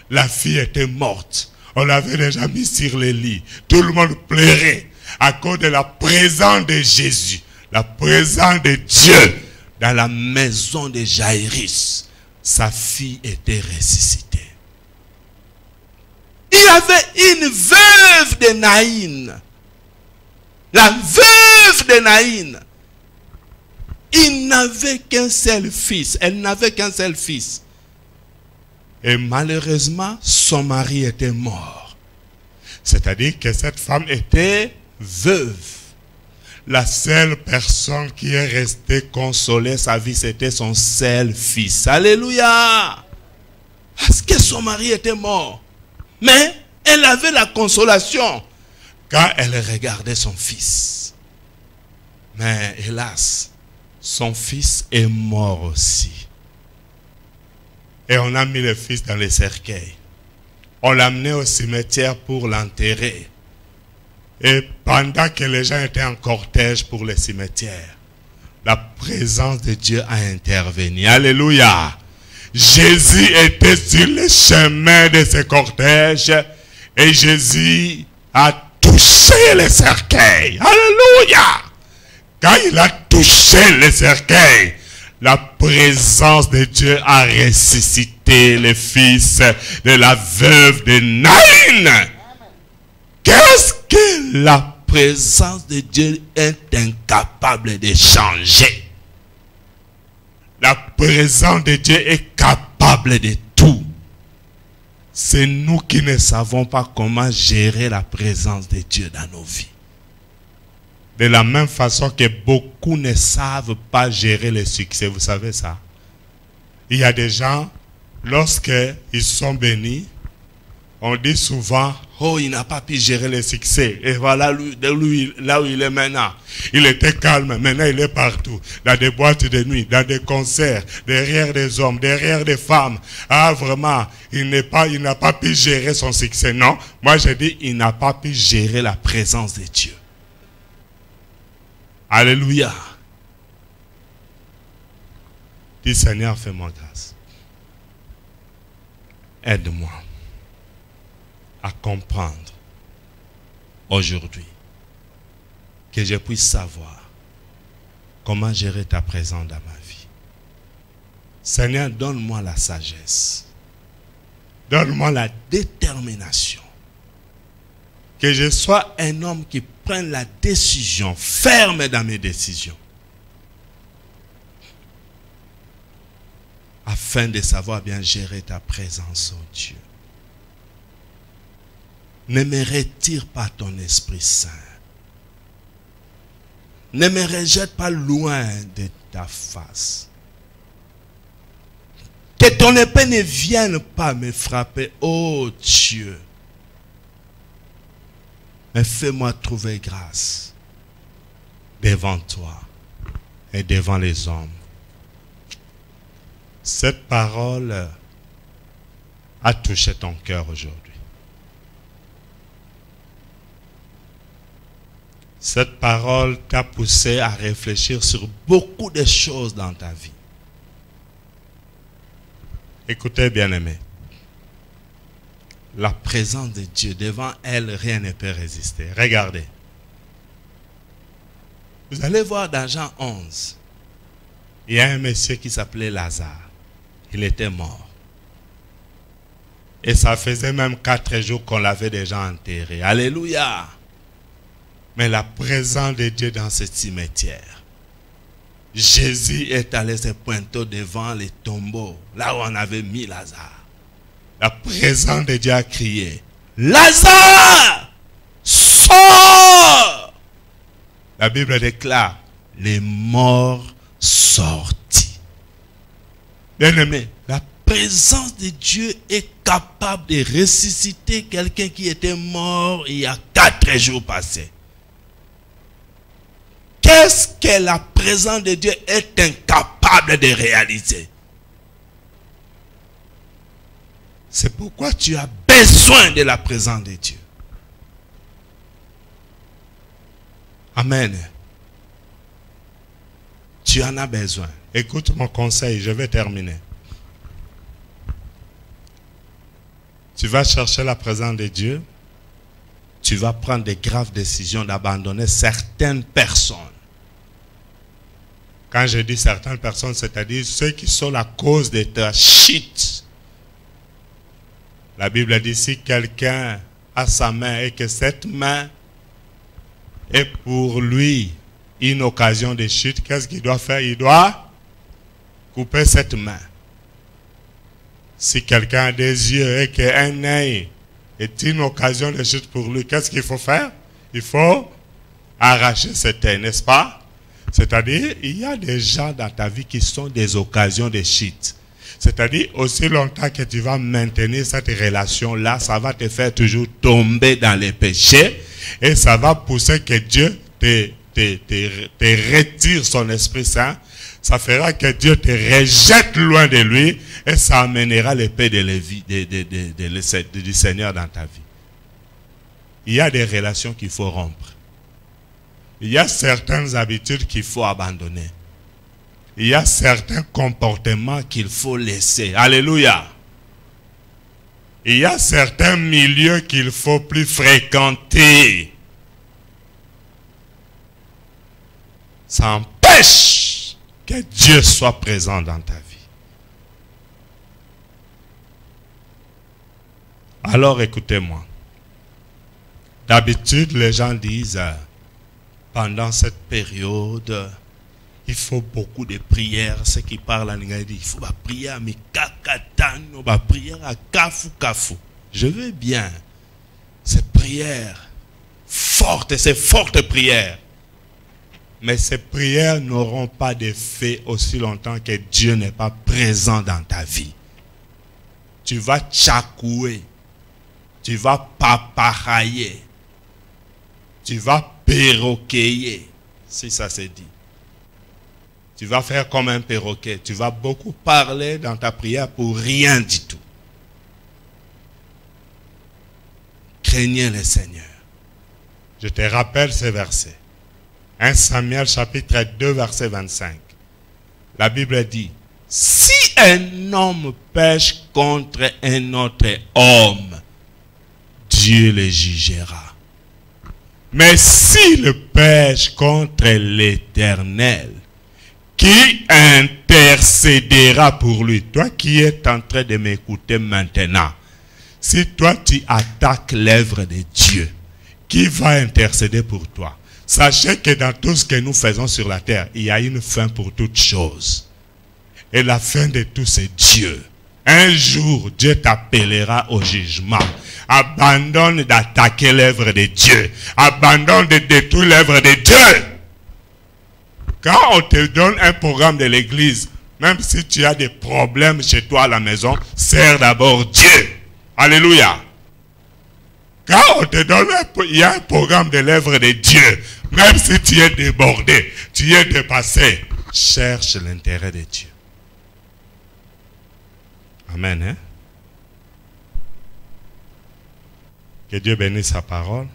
La fille était morte. On l'avait déjà mis sur le lit. Tout le monde pleurait à cause de la présence de Jésus. La présence de Dieu dans la maison de Jairus. Sa fille était ressuscitée. Il y avait une veuve de Naïn. La veuve de Naïn. Il n'avait qu'un seul fils. Elle n'avait qu'un seul fils. Et malheureusement, son mari était mort. C'est-à-dire que cette femme était veuve. La seule personne qui est restée consoler sa vie, c'était son seul fils. Alléluia! Parce que son mari était mort. Mais elle avait la consolation quand elle regardait son fils. Mais hélas, son fils est mort aussi. Et on a mis le fils dans le cercueil. On l'a amené au cimetière pour l'enterrer. Et pendant que les gens étaient en cortège pour le cimetière, la présence de Dieu a intervenu. Alléluia! Jésus était sur le chemin de ce cortège et Jésus a touché le cercueil. Alléluia! Quand il a touché le cercueil, la présence de Dieu a ressuscité le fils de la veuve de Naïn. Qu'est-ce que la présence de Dieu est incapable de changer? La présence de Dieu est capable de tout. C'est nous qui ne savons pas comment gérer la présence de Dieu dans nos vies. De la même façon que beaucoup ne savent pas gérer le succès. Vous savez ça? Il y a des gens, lorsqu'ils sont bénis, on dit souvent, oh, il n'a pas pu gérer le succès. Et voilà lui, là où il est maintenant. Il était calme, maintenant il est partout. Dans des boîtes de nuit, dans des concerts, derrière des hommes, derrière des femmes. Ah, vraiment, il n'a pas pu gérer son succès. Non, moi je dis, il n'a pas pu gérer la présence de Dieu. Alléluia. Dis Seigneur, fais-moi grâce. Aide-moi à comprendre aujourd'hui que je puisse savoir comment gérer ta présence dans ma vie. Seigneur, donne-moi la sagesse. Donne-moi la détermination. Que je sois un homme qui prenne la décision, ferme dans mes décisions. Afin de savoir bien gérer ta présence, oh Dieu. Ne me retire pas ton Esprit Saint. Ne me rejette pas loin de ta face. Que ton épée ne vienne pas me frapper, oh Dieu. Mais fais-moi trouver grâce devant toi et devant les hommes. Cette parole a touché ton cœur aujourd'hui. Cette parole t'a poussé à réfléchir sur beaucoup de choses dans ta vie. Écoutez, bien-aimés. La présence de Dieu, devant elle, rien ne peut résister. Regardez. Vous allez voir dans Jean 11. Il y a un monsieur qui s'appelait Lazare. Il était mort. Et ça faisait même 4 jours qu'on l'avait déjà enterré. Alléluia. Mais la présence de Dieu dans ce cimetière. Jésus est allé se pointer devant les tombeaux, là où on avait mis Lazare. La présence de Dieu a crié, Lazare, sors! La Bible déclare, les morts sortis. Bien-aimé, la présence de Dieu est capable de ressusciter quelqu'un qui était mort il y a 4 jours passés. Qu'est-ce que la présence de Dieu est incapable de réaliser? C'est pourquoi tu as besoin de la présence de Dieu. Amen. Tu en as besoin. Écoute mon conseil, je vais terminer. Tu vas chercher la présence de Dieu. Tu vas prendre des graves décisions d'abandonner certaines personnes. Quand je dis certaines personnes, c'est-à-dire ceux qui sont la cause de ta chute. La Bible dit, si quelqu'un a sa main et que cette main est pour lui une occasion de chute, qu'est-ce qu'il doit faire? Il doit couper cette main. Si quelqu'un a des yeux et qu'un œil est une occasion de chute pour lui, qu'est-ce qu'il faut faire? Il faut arracher cet œil, n'est-ce pas? C'est-à-dire, il y a des gens dans ta vie qui sont des occasions de chute. C'est-à-dire, aussi longtemps que tu vas maintenir cette relation-là, ça va te faire toujours tomber dans les péchés et ça va pousser que Dieu te retire son Esprit Saint. Ça fera que Dieu te rejette loin de lui et ça amènera l'épée du Seigneur dans ta vie. Il y a des relations qu'il faut rompre. Il y a certaines habitudes qu'il faut abandonner. Il y a certains comportements qu'il faut laisser. Alléluia. Il y a certains milieux qu'il ne faut plus fréquenter. Ça empêche que Dieu soit présent dans ta vie. Alors écoutez-moi. D'habitude, les gens disent, pendant cette période, il faut beaucoup de prières. Ceux qui parlent en anglais disent, il faut prier à Mikakatano, prier à Kafu. Je veux bien ces prières fortes, ces fortes prières. Mais ces prières n'auront pas d'effet aussi longtemps que Dieu n'est pas présent dans ta vie. Tu vas tchakouer, tu vas paparailler, tu vas perroqueiller, si ça se dit. Tu vas faire comme un perroquet. Tu vas beaucoup parler dans ta prière pour rien du tout. Craignez le Seigneur. Je te rappelle ce verset. 1 Samuel chapitre 2 verset 25. La Bible dit, si un homme pêche contre un autre homme, Dieu le jugera. Mais s'il pêche contre l'Éternel, qui intercédera pour lui? Toi qui es en train de m'écouter maintenant, si toi tu attaques l'œuvre de Dieu, qui va intercéder pour toi? Sachez que dans tout ce que nous faisons sur la terre, il y a une fin pour toutes choses. Et la fin de tout, c'est Dieu. Un jour, Dieu t'appellera au jugement. Abandonne d'attaquer l'œuvre de Dieu. Abandonne de détruire l'œuvre de Dieu. Quand on te donne un programme de l'église, même si tu as des problèmes chez toi à la maison, sers d'abord Dieu. Alléluia. Quand on te donne il y a un programme de l'œuvre de Dieu, même si tu es débordé, tu es dépassé, cherche l'intérêt de Dieu. Amen. Hein? Que Dieu bénisse sa parole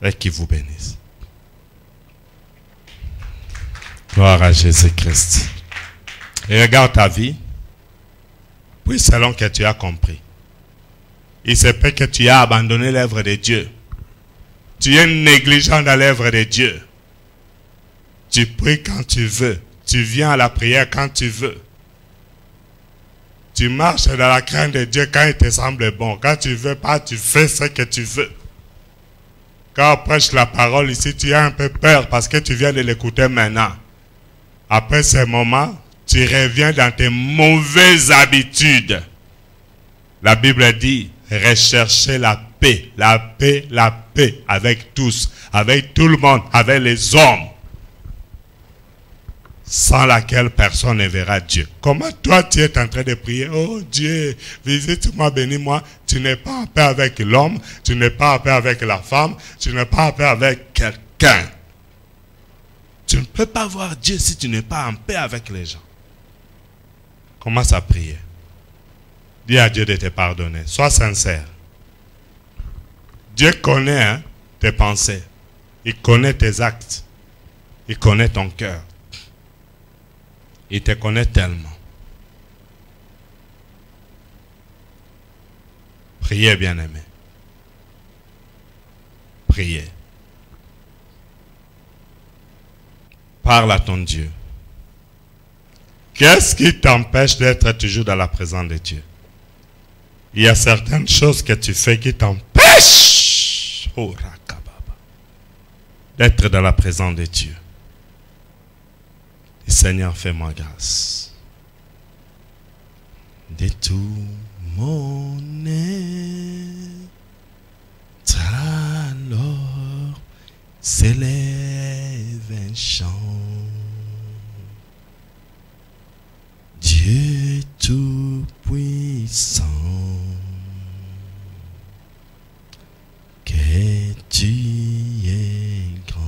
et qu'il vous bénisse. Gloire à Jésus-Christ. Et regarde ta vie. Puis selon que tu as compris. Il se peut que tu as abandonné l'œuvre de Dieu. Tu es négligent dans l'œuvre de Dieu. Tu pries quand tu veux. Tu viens à la prière quand tu veux. Tu marches dans la crainte de Dieu quand il te semble bon. Quand tu ne veux pas, tu fais ce que tu veux. Quand on prêche la parole ici, tu as un peu peur parce que tu viens de l'écouter maintenant. Après ce moment, tu reviens dans tes mauvaises habitudes. La Bible dit, recherchez la paix avec tous, avec tout le monde, avec les hommes, sans laquelle personne ne verra Dieu. Comment toi tu es en train de prier, oh Dieu, visite-moi, bénis-moi, tu n'es pas en paix avec l'homme, tu n'es pas en paix avec la femme, tu n'es pas en paix avec quelqu'un. Tu ne peux pas voir Dieu si tu n'es pas en paix avec les gens. Commence à prier. Dis à Dieu de te pardonner. Sois sincère. Dieu connaît tes pensées. Il connaît tes actes. Il connaît ton cœur. Il te connaît tellement. Priez, bien-aimé. Priez. Parle à ton Dieu. Qu'est-ce qui t'empêche d'être toujours dans la présence de Dieu? Il y a certaines choses que tu fais qui t'empêchent d'être dans la présence de Dieu. Et Seigneur, fais-moi grâce. De tout mon être, alors s'élève un chant. Dieu tout-puissant, que tu es grand.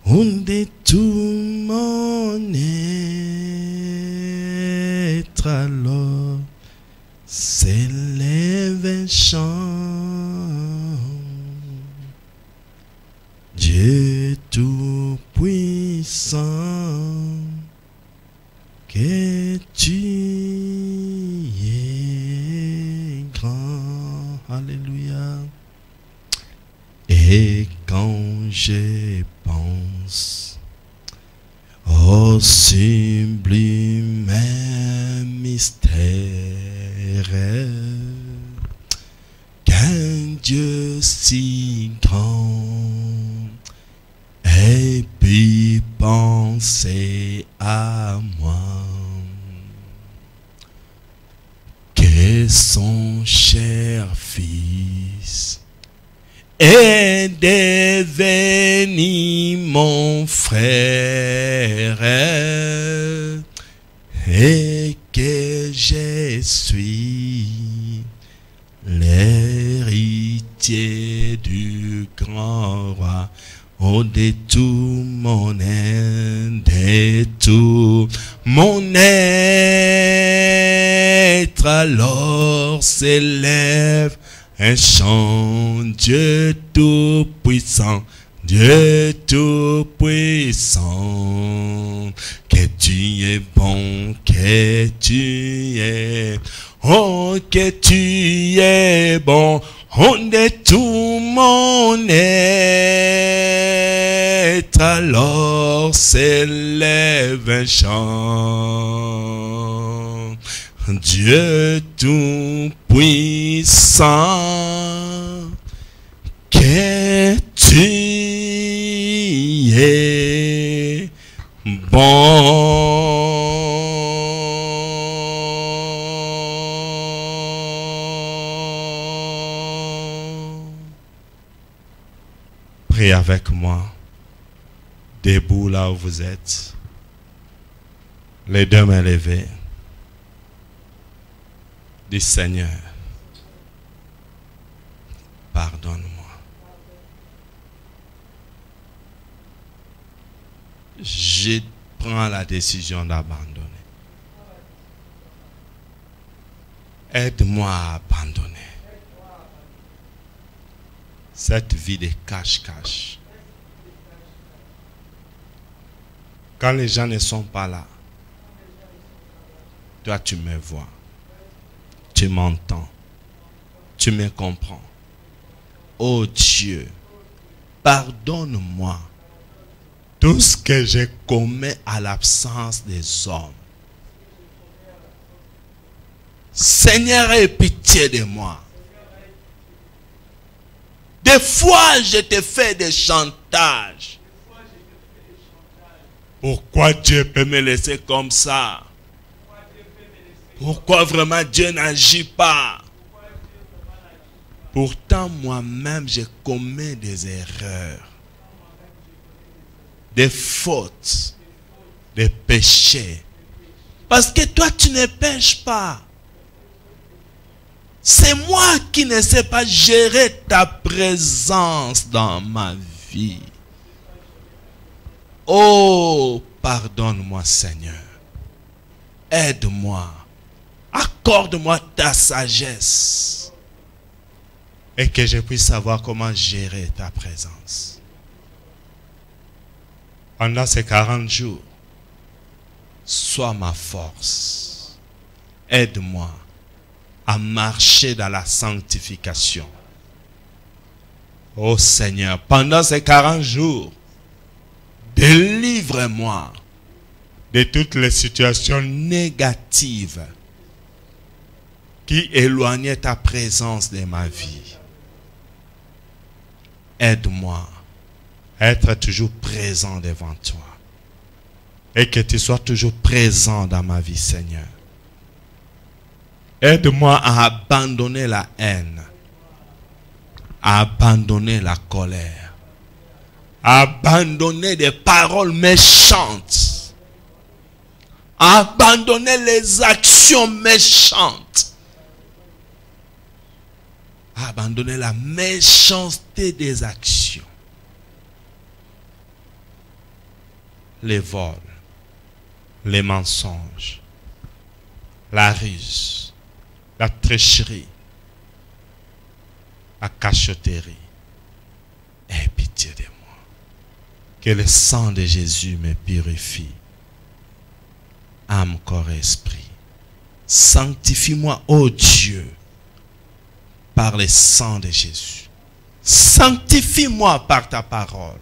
On de tout mon être, alors s'élève un chant. Dieu tout-puissant, que tu es grand. Alléluia. Et quand je pense au sublime mystère qu'un Dieu si grand ait pu penser à moi, que son cher fils est devenu mon frère et que je suis l'héritier du grand roi. Oh, de tout mon être, alors s'élève un chant. Dieu tout-puissant, Dieu tout-puissant, que tu es bon, que tu es, oh, que tu es bon. On de tout mon être, alors s'élève un chant. Dieu tout-puissant, que tu es bon. Priez avec moi, debout là où vous êtes, les deux mains levées. Dis Seigneur, pardonne-moi. Je prends la décision d'abandonner. Aide-moi à abandonner cette vie de cache-cache. Quand les gens ne sont pas là, toi tu me vois, tu m'entends, tu me comprends. Oh Dieu, pardonne-moi tout ce que j'ai commis à l'absence des hommes. Seigneur, aie pitié de moi. Des fois, je te fais des chantages. Pourquoi Dieu peut me laisser comme ça? Pourquoi vraiment Dieu n'agit pas? Pourtant, moi-même, je commets des erreurs, des fautes, des péchés. Parce que toi, tu ne pêches pas. C'est moi qui ne sais pas gérer ta présence dans ma vie. Oh, pardonne-moi, Seigneur. aide-moi. Accorde-moi ta sagesse. Et que je puisse savoir comment gérer ta présence. Pendant ces 40 jours, sois ma force. Aide-moi à marcher dans la sanctification. Ô Seigneur, pendant ces 40 jours, délivre-moi de toutes les situations négatives qui éloignaient ta présence de ma vie. Aide-moi à être toujours présent devant toi. Et que tu sois toujours présent dans ma vie, Seigneur. Aide-moi à abandonner la haine, à abandonner la colère, à abandonner des paroles méchantes, à abandonner les actions méchantes, à abandonner la méchanceté des actions, les vols, les mensonges, la ruse, la tricherie, la cachotterie. Aie pitié de moi. Que le sang de Jésus me purifie. Âme, corps et esprit. Sanctifie-moi, ô Dieu, par le sang de Jésus. Sanctifie-moi par ta parole.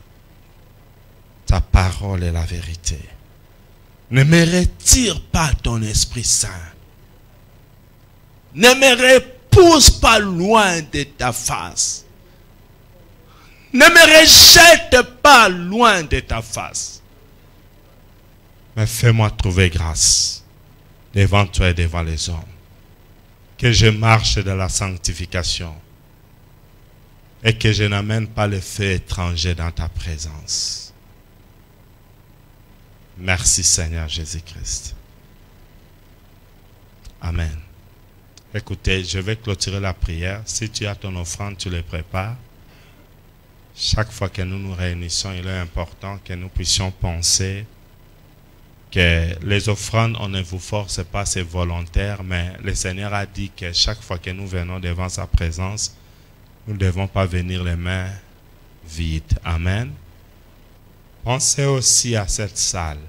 Ta parole est la vérité. Ne me retire pas ton Esprit Saint. Ne me repousse pas loin de ta face. Ne me rejette pas loin de ta face. Mais fais-moi trouver grâce devant toi et devant les hommes. Que je marche dans la sanctification. Et que je n'amène pas le feu étranger dans ta présence. Merci Seigneur Jésus-Christ. Amen. Écoutez, je vais clôturer la prière. Si tu as ton offrande, tu les prépares. Chaque fois que nous nous réunissons, il est important que nous puissions penser que les offrandes, on ne vous force pas, c'est volontaire, mais le Seigneur a dit que chaque fois que nous venons devant sa présence, nous ne devons pas venir les mains vides. Amen. Pensez aussi à cette salle.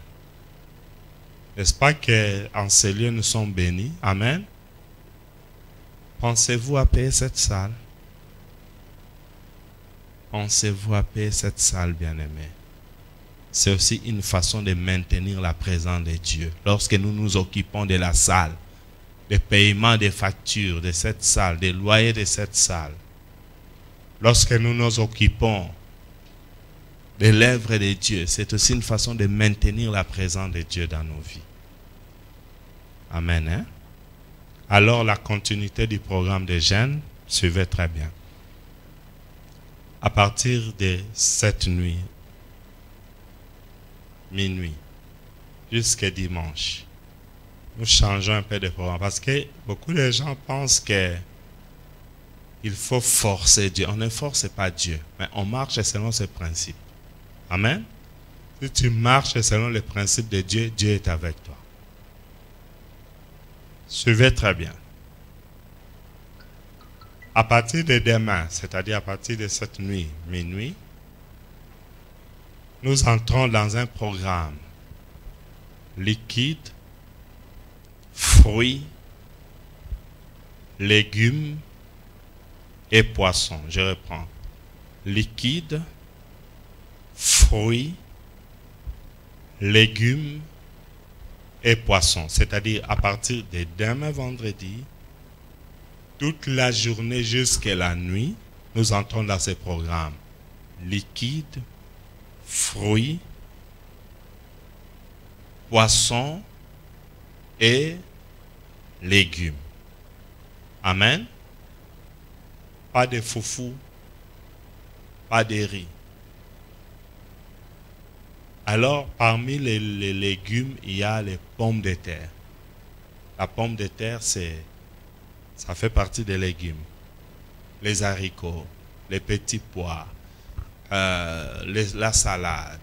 N'est-ce pas qu'en ces lieux nous sommes bénis? Amen. Pensez-vous à payer cette salle? Pensez-vous à payer cette salle, bien-aimés? C'est aussi une façon de maintenir la présence de Dieu. Lorsque nous nous occupons de la salle, des paiements des factures de cette salle, des loyers de cette salle, lorsque nous nous occupons de l'œuvre de Dieu, c'est aussi une façon de maintenir la présence de Dieu dans nos vies. Amen. Hein? Alors la continuité du programme de jeûne, suivez très bien. À partir de cette nuit, minuit, jusqu'à dimanche, nous changeons un peu de programme. Parce que beaucoup de gens pensent que il faut forcer Dieu. On ne force pas Dieu, mais on marche selon ses principes. Amen. Si tu marches selon les principes de Dieu, Dieu est avec toi. Suivez très bien. À partir de demain, c'est-à-dire à partir de cette nuit, minuit, nous entrons dans un programme liquide, fruits, légumes et poissons. Je reprends. Liquide, fruits, légumes et poissons. C'est-à-dire à partir de demain vendredi, toute la journée jusqu'à la nuit, nous entrons dans ce programme. Liquide, fruits, poissons et légumes. Amen. Pas de foufou, pas de riz. Alors, parmi les légumes, il y a les pommes de terre. La pomme de terre, ça fait partie des légumes. Les haricots, les petits pois, la salade,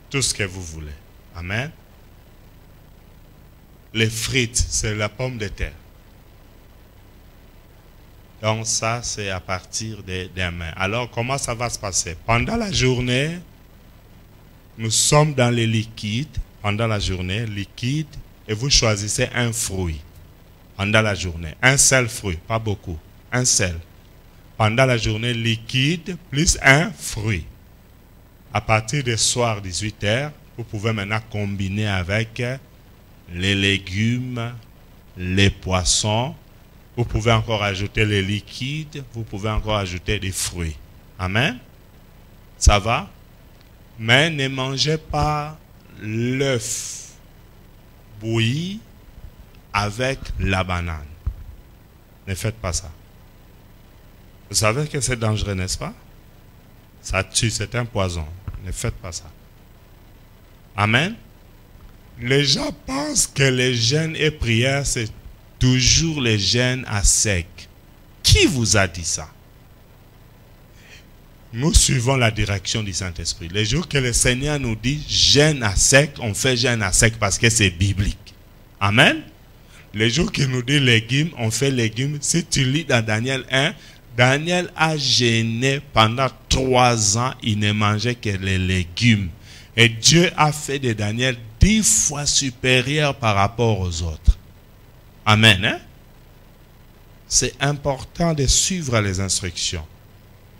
tout ce que vous voulez. Amen. les frites, c'est la pomme de terre. Donc ça, c'est à partir des mains. Alors, comment ça va se passer? Pendant la journée, nous sommes dans les liquides. Pendant la journée, liquide, et vous choisissez un fruit. Pendant la journée, un seul fruit, pas beaucoup, un seul. Pendant la journée, liquide plus un fruit. À partir du soir, 18h, vous pouvez maintenant combiner avec les légumes, les poissons. Vous pouvez encore ajouter les liquides. Vous pouvez encore ajouter des fruits. Amen. Ça va? Mais ne mangez pas l'œuf bouilli avec la banane. Ne faites pas ça. Vous savez que c'est dangereux, n'est-ce pas? Ça tue, c'est un poison. Ne faites pas ça. Amen. Les gens pensent que les jeûnes et prières, c'est toujours les jeûnes à sec. Qui vous a dit ça? Nous suivons la direction du Saint-Esprit. Les jours que le Seigneur nous dit jeûne à sec, on fait jeûne à sec parce que c'est biblique. Amen. Les jours qu'il nous dit légumes, on fait légumes. Si tu lis dans Daniel 1, Daniel a jeûné pendant 3 ans, il ne mangeait que les légumes. Et Dieu a fait de Daniel 10 fois supérieur par rapport aux autres. Amen. Hein? C'est important de suivre les instructions.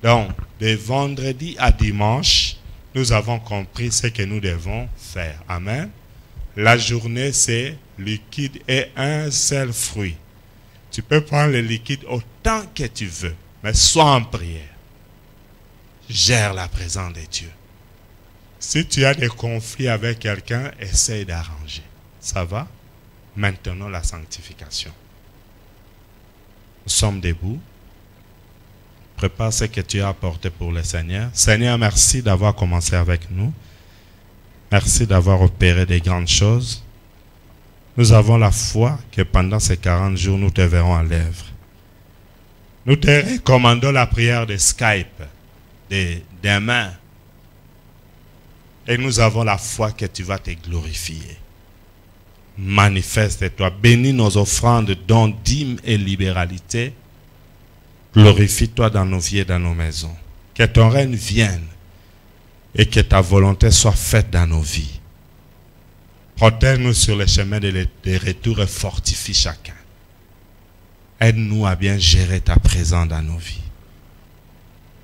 Donc, de vendredi à dimanche, nous avons compris ce que nous devons faire. Amen. La journée, c'est liquide et un seul fruit. Tu peux prendre le liquide autant que tu veux, mais sois en prière. Gère la présence de Dieu. Si tu as des conflits avec quelqu'un, essaye d'arranger. Ça va? Maintenant, la sanctification. Nous sommes debout. Prépare ce que tu as apporté pour le Seigneur. Seigneur, merci d'avoir commencé avec nous. Merci d'avoir opéré des grandes choses. Nous avons la foi que pendant ces 40 jours, nous te verrons à l'œuvre. Nous te recommandons la prière de Skype, des mains. Et nous avons la foi que tu vas te glorifier. Manifeste-toi. Bénis nos offrandes, dons, dîmes et libéralité. Glorifie-toi dans nos vies et dans nos maisons. Que ton règne vienne et que ta volonté soit faite dans nos vies. Protège-nous sur le chemin de retour et fortifie chacun. Aide-nous à bien gérer ta présence dans nos vies.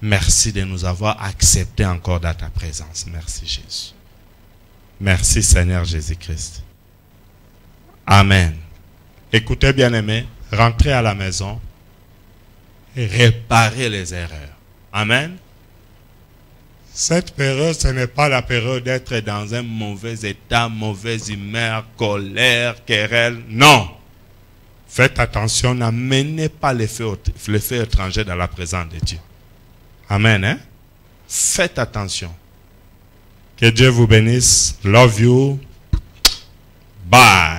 Merci de nous avoir acceptés encore dans ta présence. Merci Jésus. Merci Seigneur Jésus-Christ. Amen. Écoutez bien-aimés, rentrez à la maison et réparez les erreurs. Amen. Cette période, ce n'est pas la période d'être dans un mauvais état, mauvaise humeur, colère, querelle. Non. Faites attention, n'amenez pas les faits étrangers dans la présence de Dieu. Amen. Hein? Faites attention. Que Dieu vous bénisse. Love you. Bye.